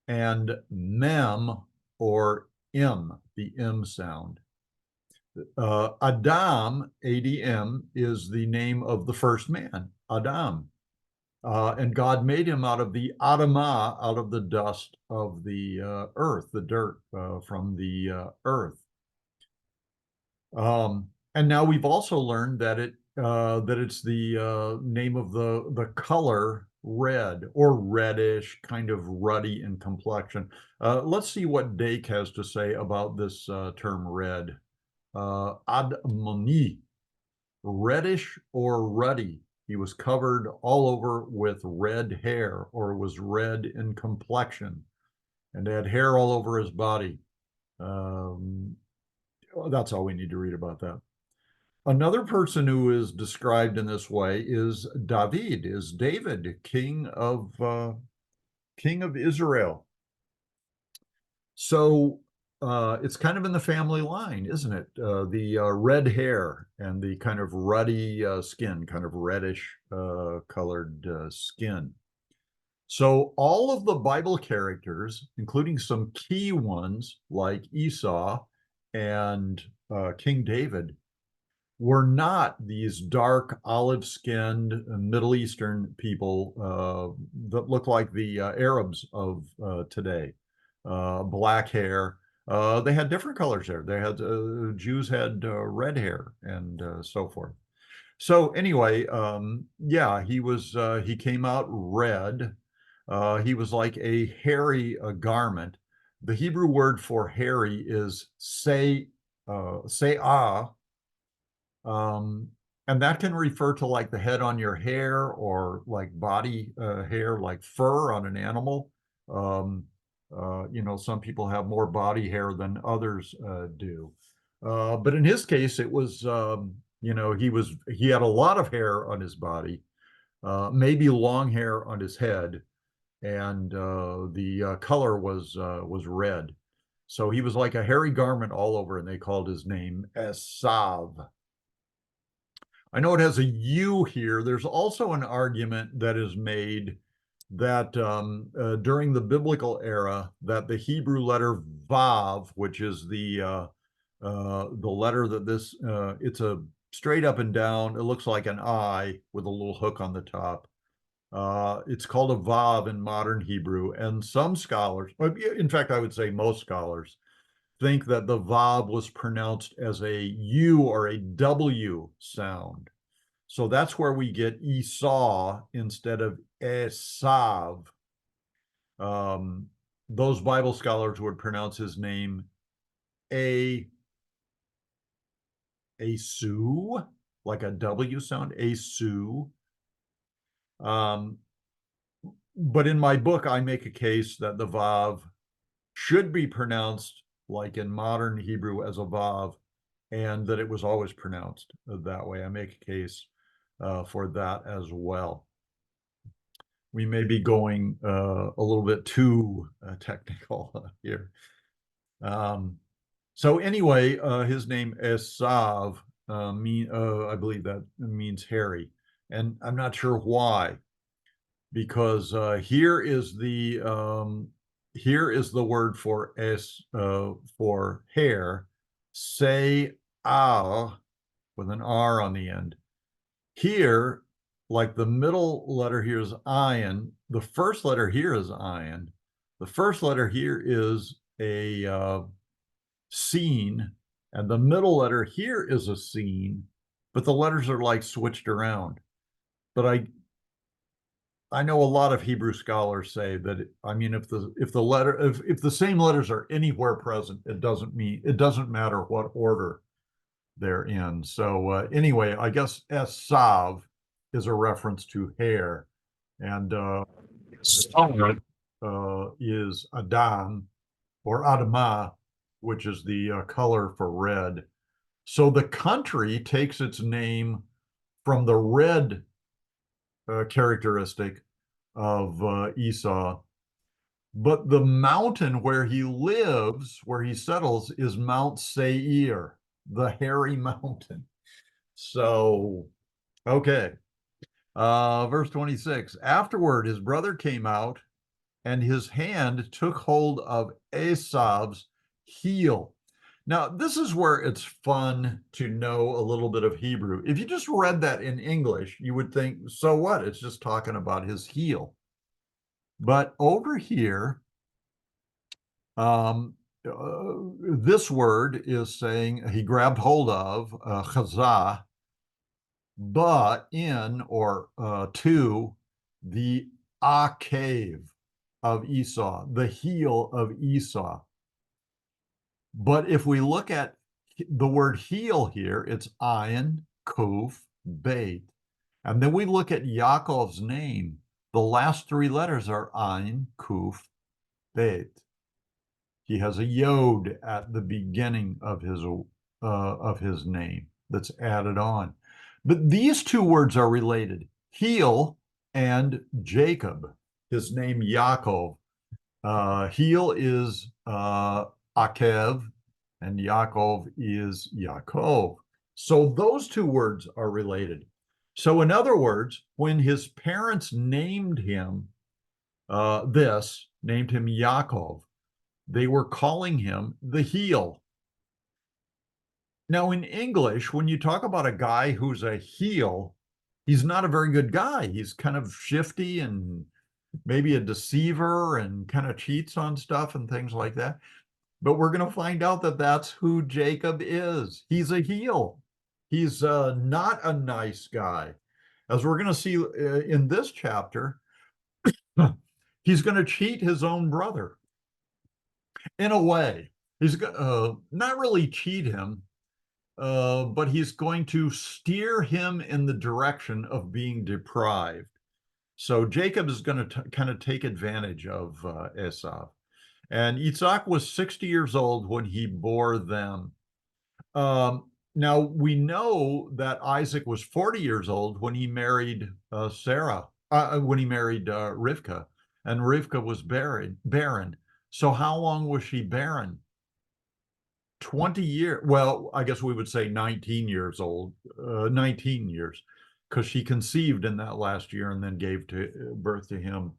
and Mem, or M, the M sound. Adam, ADM, is the name of the first man, Adam. And God made him out of the Adamah, out of the dust of the earth, the dirt from the earth. And now we've also learned that it's the name of the color red, or reddish, kind of ruddy in complexion. Let's see what Dake has to say about this term red. Admoni, reddish or ruddy. He was covered all over with red hair, or was red in complexion, and had hair all over his body. That's all we need to read about that. Another person who is described in this way is David, king of Israel. So it's kind of in the family line, isn't it? The red hair and the kind of ruddy skin, kind of reddish colored skin. So all of the Bible characters, including some key ones like Esau and King David, were not these dark olive-skinned Middle Eastern people that look like the Arabs of today. Black hair. They had different colors there. They had Jews had red hair and so forth. So anyway, yeah, he came out red. He was like a hairy garment. The Hebrew word for hairy is se'ah, and that can refer to like the head on your hair or like body hair, like fur on an animal. Some people have more body hair than others do. But in his case, it was, he had a lot of hair on his body, maybe long hair on his head, and the color was red. So he was like a hairy garment all over, and they called his name Esav. I know it has a U here. There's also an argument that is made that during the biblical era, that the Hebrew letter Vav, which is the letter that it's a straight up and down. It looks like an I with a little hook on the top. It's called a Vav in modern Hebrew, and some scholars, in fact, I would say most scholars, think that the Vav was pronounced as a U or a W sound. So that's where we get Esau instead of Esav. Those Bible scholars would pronounce his name Asu, like a W sound, Asu. But in my book, I make a case that the Vav should be pronounced like in modern Hebrew as a Vav, and that it was always pronounced that way. I make a case for that as well. We may be going a little bit too technical here. So anyway, his name Esav, I believe that means hairy, and I'm not sure why, because here is the word for hair, say ah, with an R on the end. Here, like the middle letter here is ayin. The first letter here is ayin. The first letter here is a seen, and the middle letter here is a seen, but the letters are like switched around. But I know a lot of Hebrew scholars say that if the same letters are anywhere present, it doesn't matter what order they're in. So anyway, I guess Esav is a reference to hair, and is Adam or Adamah, which is the color for red. So the country takes its name from the red characteristic of Esau, but the mountain where he lives, where he settles, is Mount Seir, the hairy mountain. So, okay. Verse 26, afterward his brother came out, and his hand took hold of Esav's heel. Now, this is where it's fun to know a little bit of Hebrew. If you just read that in English, you would think, so what? It's just talking about his heel. But over here, this word is saying he grabbed hold of, chazah, but in or to the cave of Esau, the heel of Esau. But if we look at the word heel here, it's ayin, kuf, beit. And then we look at Yaakov's name. The last three letters are ayin, kuf, beit. He has a yod at the beginning of his name. that's added on. But these two words are related, heel and Jacob, his name Yaakov. Heel is Akev, and Yaakov is Yaakov. So those two words are related. So in other words, when his parents named him named him Yaakov, they were calling him the heel. Now, in English, when you talk about a guy who's a heel, he's not a very good guy. He's kind of shifty and maybe a deceiver and kind of cheats on stuff and things like that. But we're going to find out that that's who Jacob is. He's a heel. He's not a nice guy. As we're going to see in this chapter, he's going to cheat his own brother in a way. He's not really cheat him, but he's going to steer him in the direction of being deprived. So Jacob is going to kind of take advantage of Esau. And Isaac was 60 years old when he bore them. Now, we know that Isaac was 40 years old when he married Sarah, when he married Rivkah, and Rivkah was barren. So how long was she barren? 20 years. Well, I guess we would say 19 years old, 19 years, because she conceived in that last year and then gave birth to him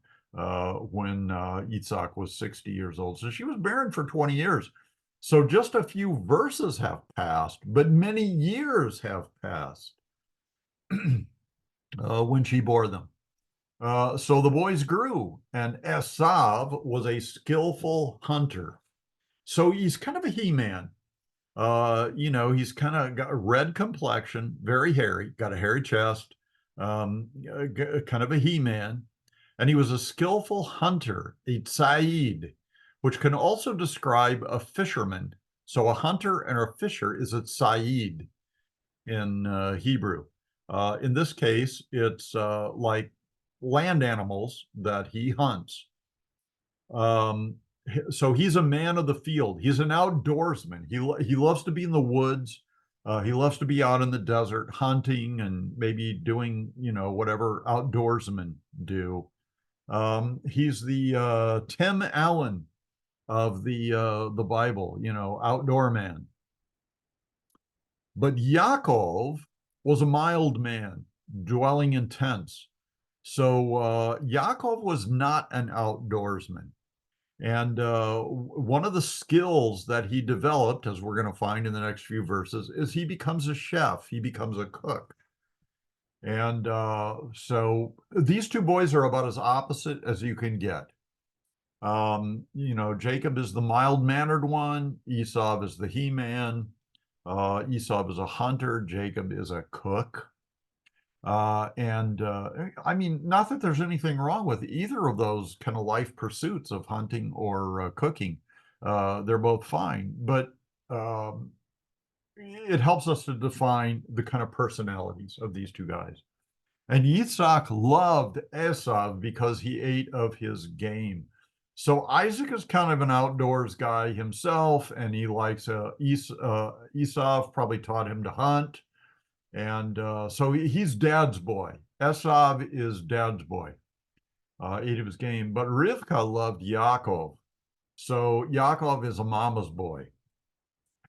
when Isaac was 60 years old. So she was barren for 20 years. So just a few verses have passed, but many years have passed when she bore them. So the boys grew, and Esav was a skillful hunter. So he's kind of a he-man. He's kind of got a red complexion, very hairy, got a hairy chest, kind of a he-man. And he was a skillful hunter, a tzayid, which can also describe a fisherman. So a hunter and a fisher is a tzayid in Hebrew. In this case, it's like land animals that he hunts. So he's a man of the field. He's an outdoorsman. He loves to be in the woods. He loves to be out in the desert hunting and maybe doing, whatever outdoorsmen do. He's the Tim Allen of the Bible, outdoor man. But Yaakov was a mild man, dwelling in tents. So Yaakov was not an outdoorsman. And one of the skills that he developed, as we're going to find in the next few verses, is he becomes a chef. He becomes a cook. And so these two boys are about as opposite as you can get. Jacob is the mild-mannered one. Esau is the he-man. Esau is a hunter. Jacob is a cook. I mean, not that there's anything wrong with either of those kind of life pursuits of hunting or cooking. They're both fine, but it helps us to define the kind of personalities of these two guys. And Yitzhak loved Esau because he ate of his game. So Isaac is kind of an outdoors guy himself, and he likes Esau probably taught him to hunt. And so he's dad's boy. Esav is dad's boy, ate of his game. But Rivka loved Yaakov. So Yaakov is a mama's boy.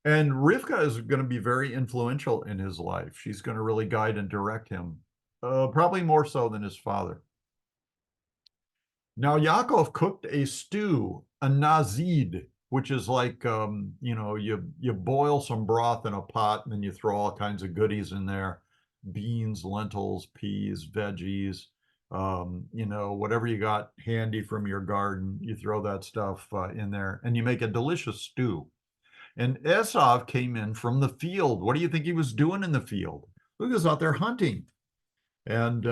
And Rivka is going to be very influential in his life. She's going to really guide and direct him, probably more so than his father. Now, Yaakov cooked a stew, a nazid, which is like, you boil some broth in a pot and then you throw all kinds of goodies in there, beans, lentils, peas, veggies, whatever you got handy from your garden, you throw that stuff in there and you make a delicious stew. And Esav came in from the field. What do you think he was doing in the field? He was out there hunting. And,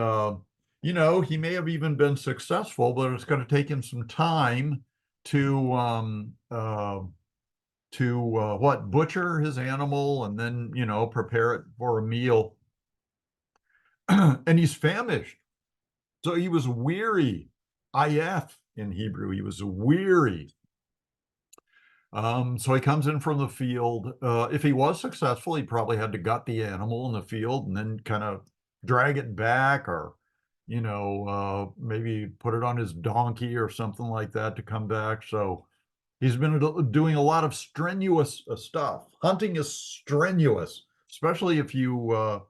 he may have even been successful, but it's going to take him some time to butcher his animal and then, prepare it for a meal. And he's famished. So he was weary. Ayef in Hebrew, he was weary. So he comes in from the field. If he was successful, he probably had to gut the animal in the field and then kind of drag it back, or, maybe put it on his donkey or something like that to come back. So he's been doing a lot of strenuous stuff. Hunting is strenuous, especially if you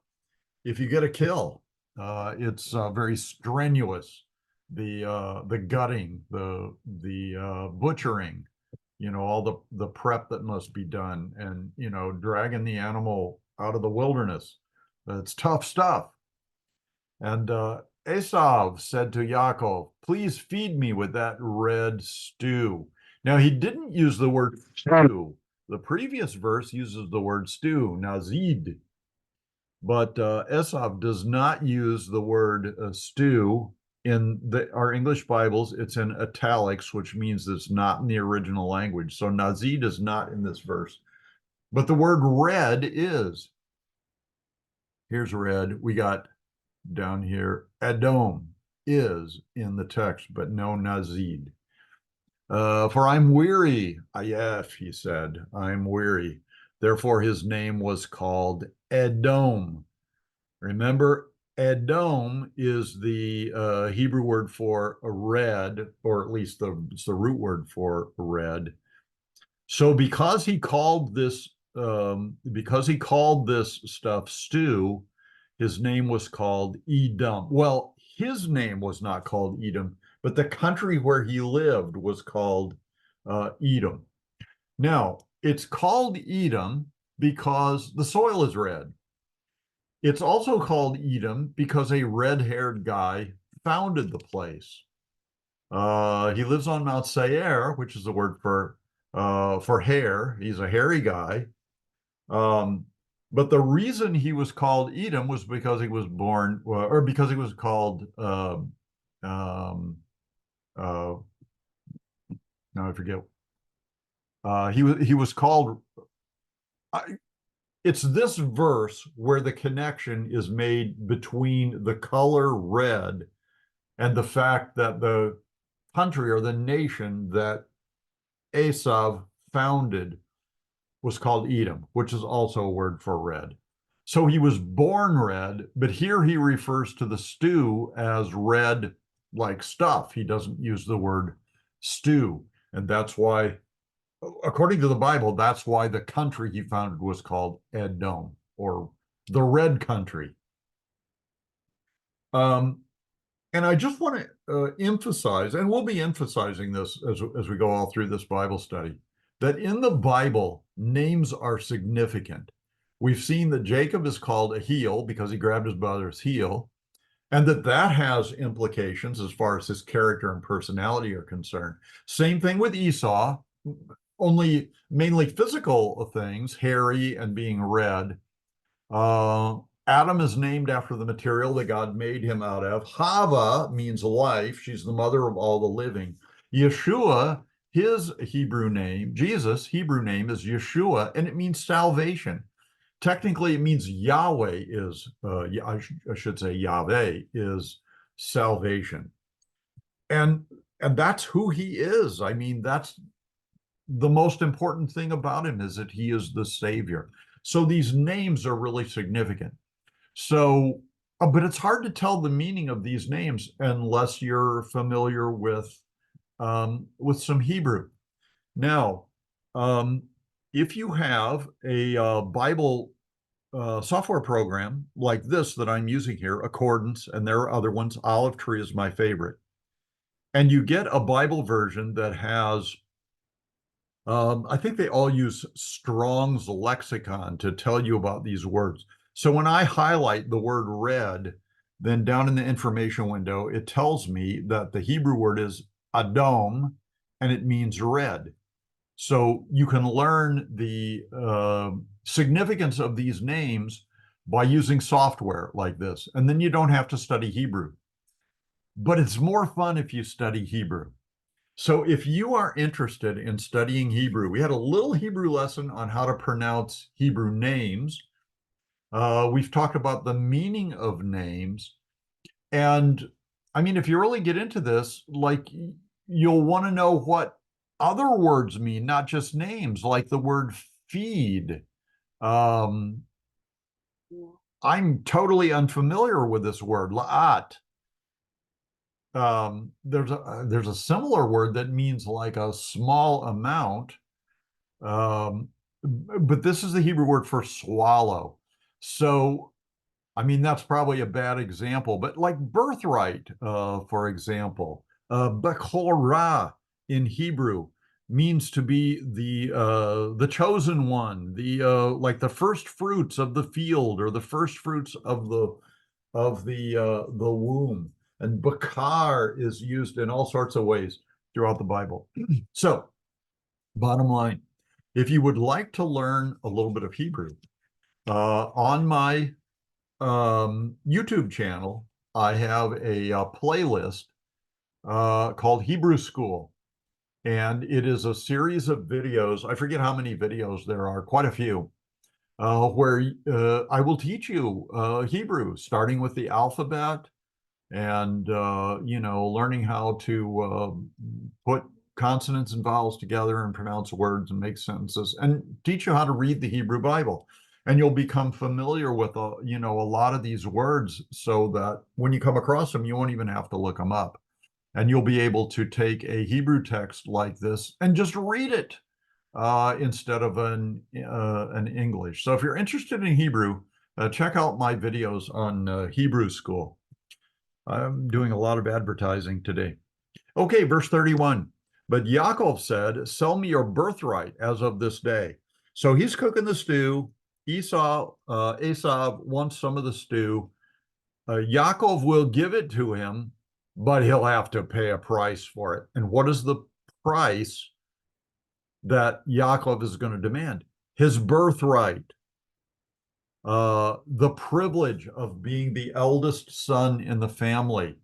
get a kill. It's very strenuous. The gutting, the butchering, all the prep that must be done, and dragging the animal out of the wilderness. That's tough stuff. And Esav said to Yaakov, "Please feed me with that red stew." Now he didn't use the word stew. The previous verse uses the word stew, nazid, but Esav does not use the word stew. In our English Bibles, it's in italics, which means it's not in the original language. So nazid is not in this verse, but the word red is. Here's red. We got down here, Edom is in the text, but no nazid. For I'm weary, Ayef, he said, I'm weary. Therefore his name was called Edom. Remember, Edom is the Hebrew word for red, or at least it's the root word for red. So because he called this stuff stew, his name was called Edom. Well, his name was not called Edom, but the country where he lived was called Edom. Now, it's called Edom because the soil is red. It's also called Edom because a red-haired guy founded the place. He lives on Mount Seir, which is the word for hair. He's a hairy guy. But the reason he was called Edom was because he was born, or because he was called, now I forget. He was called. It's this verse where the connection is made between the color red and the fact that the country or the nation that Esav founded was called Edom, which is also a word for red. So he was born red, but here he refers to the stew as red like stuff. He doesn't use the word stew. And that's why, according to the Bible, that's why the country he founded was called Edom, or the red country. And I just want to emphasize, and we'll be emphasizing this as we go all through this Bible study, that in the Bible, names are significant. We've seen that Jacob is called a heel because he grabbed his brother's heel, and that has implications as far as his character and personality are concerned. Same thing with Esau, only mainly physical things, hairy and being red. Adam is named after the material that God made him out of. Hava means life. She's the mother of all the living. Yeshua, his Hebrew name, Jesus' Hebrew name is Yeshua, and it means salvation. Technically, it means Yahweh is, I should say Yahweh is salvation. And that's who he is. I mean, that's the most important thing about him, is that he is the Savior. So these names are really significant. So, but it's hard to tell the meaning of these names unless you're familiar with some Hebrew. Now, if you have a Bible software program like this that I'm using here, Accordance, and there are other ones, Olive Tree is my favorite, and you get a Bible version that has, I think they all use Strong's lexicon to tell you about these words. So when I highlight the word red, then down in the information window, it tells me that the Hebrew word is Adom, and it means red. So you can learn the significance of these names by using software like this. And then you don't have to study Hebrew. But it's more fun if you study Hebrew. So if you are interested in studying Hebrew, we had a little Hebrew lesson on how to pronounce Hebrew names. We've talked about the meaning of names. And I mean, if you really get into this, like, you'll want to know what other words mean, not just names, like the word feed. Um, I'm totally unfamiliar with this word, la'at. There's a similar word that means like a small amount, um, but this is the Hebrew word for swallow. So, I mean, that's probably a bad example, but like birthright, for example, Bekorah in Hebrew means to be the chosen one, the like the first fruits of the field or the first fruits of the womb. And Bakar is used in all sorts of ways throughout the Bible. So, bottom line, if you would like to learn a little bit of Hebrew, on my YouTube channel, I have a playlist called Hebrew School. And it is a series of videos. I forget how many videos there are, quite a few, where I will teach you Hebrew, starting with the alphabet and, learning how to put consonants and vowels together and pronounce words and make sentences and teach you how to read the Hebrew Bible. And you'll become familiar with, a lot of these words so that when you come across them, you won't even have to look them up. And you'll be able to take a Hebrew text like this and just read it instead of an English. So if you're interested in Hebrew, check out my videos on Hebrew School. I'm doing a lot of advertising today. Okay, verse 31. But Yaakov said, sell me your birthright as of this day. So he's cooking the stew. Esav wants some of the stew. Yaakov will give it to him, but he'll have to pay a price for it. And what is the price that Yaakov is going to demand? His birthright, the privilege of being the eldest son in the family.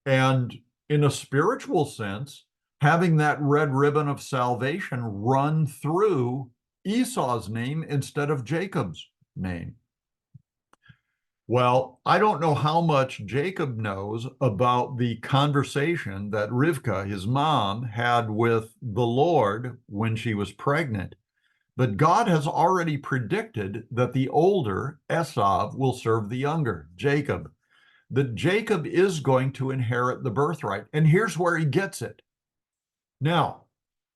And in a spiritual sense, having that red ribbon of salvation run through Esau's name instead of Jacob's name. Well, I don't know how much Jacob knows about the conversation that Rivka, his mom, had with the Lord when she was pregnant. But God has already predicted that the older, Esav, will serve the younger, Jacob. That Jacob is going to inherit the birthright. And here's where he gets it. Now,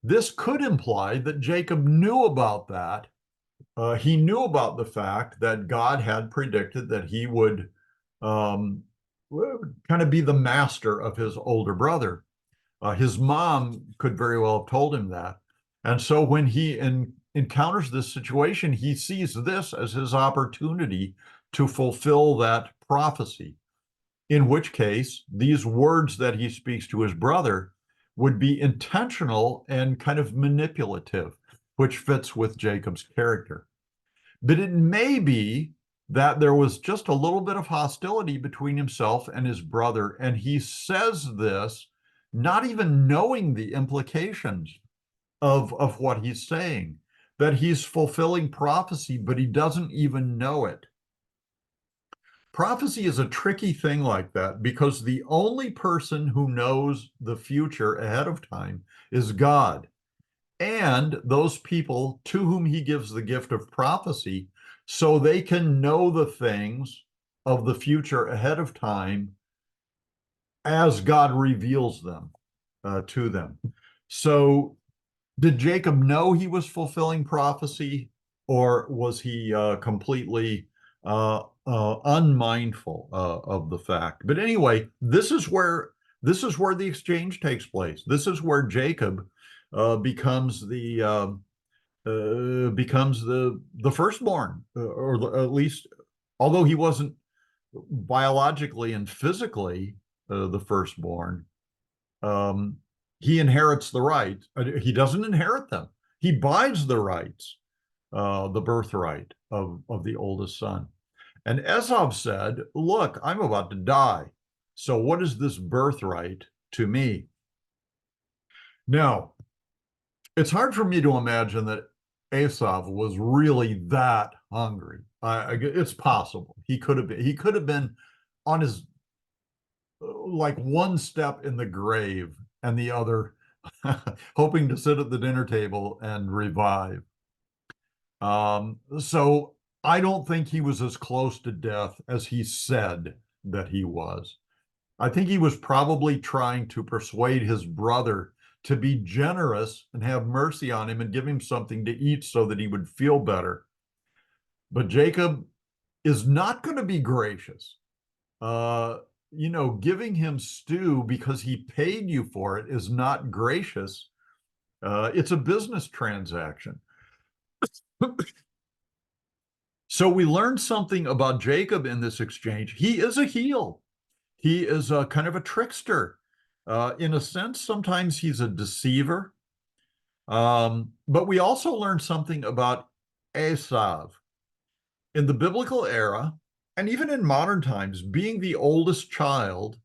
this could imply that Jacob knew about that. He knew about the fact that God had predicted that he would um, kind of be the master of his older brother. His mom could very well have told him that. And so when he encounters this situation, he sees this as his opportunity to fulfill that prophecy. In which case, these words that he speaks to his brother would be intentional and kind of manipulative, which fits with Jacob's character. But it may be that there was just a little bit of hostility between himself and his brother, and he says this not even knowing the implications of what he's saying, that he's fulfilling prophecy, but he doesn't even know it. Prophecy is a tricky thing like that because the only person who knows the future ahead of time is God. And those people to whom he gives the gift of prophecy, so they can know the things of the future ahead of time as God reveals them to them. So, did Jacob know he was fulfilling prophecy, or was he completely unmindful of the fact? But anyway, this is where the exchange takes place. This is where Jacob becomes the firstborn, or at least, although he wasn't biologically and physically the firstborn, um, he inherits the rights. He doesn't inherit them. He buys the rights, the birthright of the oldest son. And Esau said, look, I'm about to die. So what is this birthright to me? Now, it's hard for me to imagine that Esau was really that hungry. It's possible. He could have been on his like one step in the grave and the other hoping to sit at the dinner table and revive. So I don't think he was as close to death as he said that he was. I think he was probably trying to persuade his brother to be generous and have mercy on him and give him something to eat so that he would feel better. But Jacob is not going to be gracious. Giving him stew because he paid you for it is not gracious. It's a business transaction. So we learned something about Jacob in this exchange. He is a heel. He is a kind of a trickster. In a sense, sometimes he's a deceiver. But we also learned something about Esav. In the biblical era, and even in modern times, being the oldest child,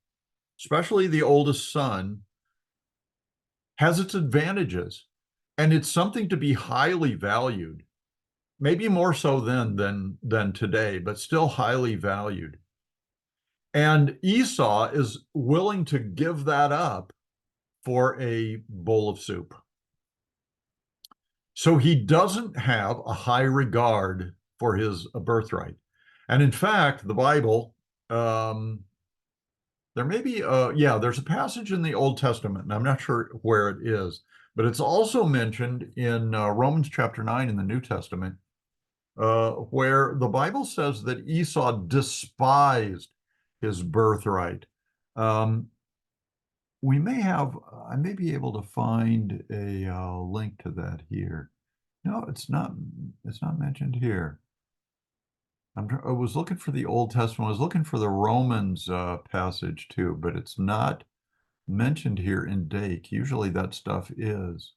especially the oldest son, has its advantages. And it's something to be highly valued. Maybe more so then than today, but still highly valued. And Esau is willing to give that up for a bowl of soup. So he doesn't have a high regard for his birthright. And in fact, the Bible, there may be, there's a passage in the Old Testament, and I'm not sure where it is, but it's also mentioned in Romans chapter 9 in the New Testament, where the Bible says that Esau despised his birthright. I may be able to find a link to that here. No, it's not mentioned here. I was looking for the Old Testament. I was looking for the Romans passage too, but it's not mentioned here in Dake. Usually that stuff is.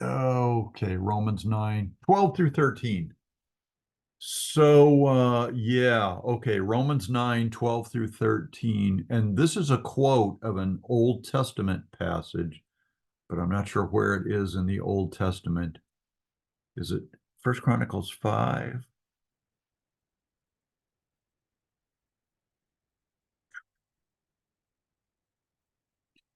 Okay, Romans 9, 12 through 13. So, okay, Romans 9, 12 through 13. And this is a quote of an Old Testament passage, but I'm not sure where it is in the Old Testament. Is it First Chronicles 5?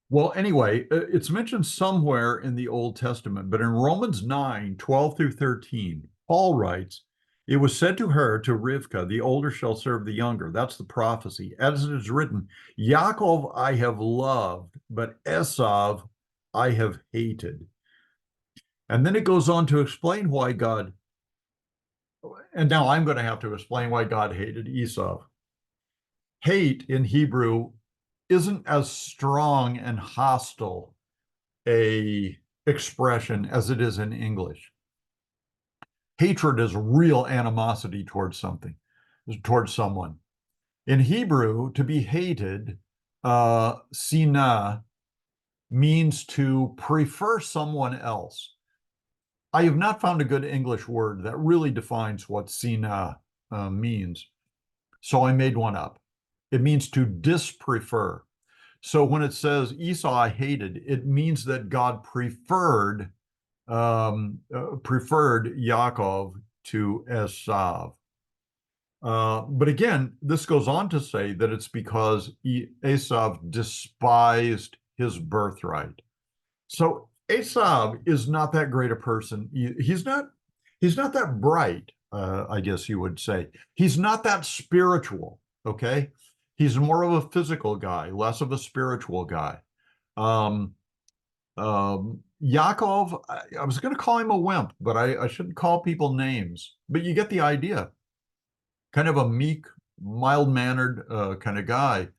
Well, anyway, it's mentioned somewhere in the Old Testament, but in Romans 9, 12 through 13, Paul writes, "It was said to her, to Rivkah, the older shall serve the younger." That's the prophecy. As it is written, "Yaakov I have loved, but Esav I have hated." And then it goes on to explain why God, and now I'm going to have to explain why God hated Esau. Hate in Hebrew isn't as strong and hostile a expression as it is in English. Hatred is real animosity towards something, towards someone. In Hebrew, to be hated, sina, means to prefer someone else. I have not found a good English word that really defines what sina means. So I made one up. It means to disprefer. So when it says Esau I hated, it means that God preferred Yaakov to Esav. But again, this goes on to say that it's because Esav despised his birthright. So Esav is not that great a person. He's not that bright, I guess you would say. He's not that spiritual, okay? He's more of a physical guy, less of a spiritual guy. Yaakov, I was going to call him a wimp, but I shouldn't call people names. But you get the idea. Kind of a meek, mild-mannered kind of guy,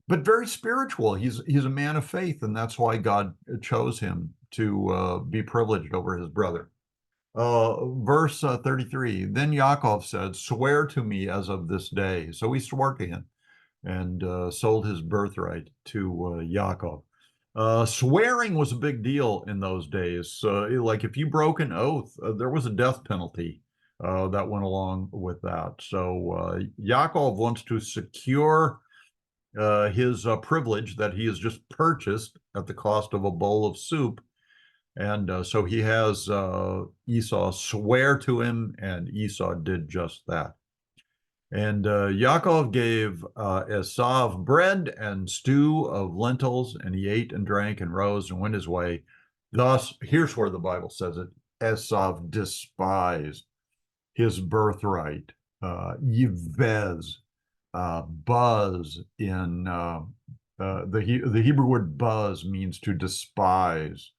but very spiritual. He's a man of faith, and that's why God chose him to be privileged over his brother. Verse 33, then Yaakov said, "Swear to me as of this day." So he swore to him and sold his birthright to Yaakov. Swearing was a big deal in those days. Like if you broke an oath, there was a death penalty that went along with that. So Yaakov wants to secure his privilege that he has just purchased at the cost of a bowl of soup. And so he has Esau swear to him, and Esau did just that. And Yaakov gave Esav bread and stew of lentils, and he ate and drank and rose and went his way. Thus, here's where the Bible says it: Esav despised his birthright. Yivez, buzz in the Hebrew word buzz means to despise,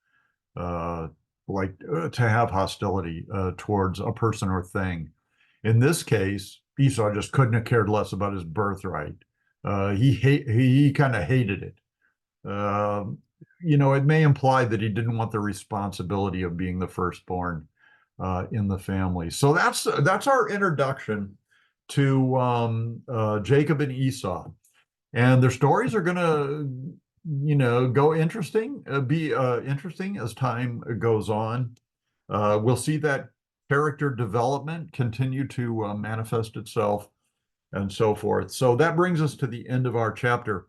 uh, to have hostility towards a person or thing. In this case, Esau just couldn't have cared less about his birthright. He kind of hated it. Uh, it may imply that he didn't want the responsibility of being the firstborn in the family. So that's our introduction to Jacob and Esau, and their stories are going to, go interesting, be interesting as time goes on. We'll see that character development continue to manifest itself and so forth. So that brings us to the end of our chapter.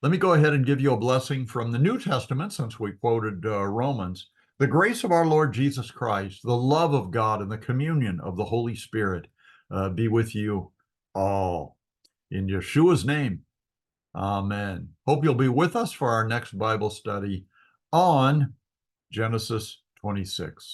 Let me go ahead and give you a blessing from the New Testament, since we quoted Romans. The grace of our Lord Jesus Christ, the love of God, and the communion of the Holy Spirit be with you all. In Yeshua's name, amen. Hope you'll be with us for our next Bible study on Genesis 26.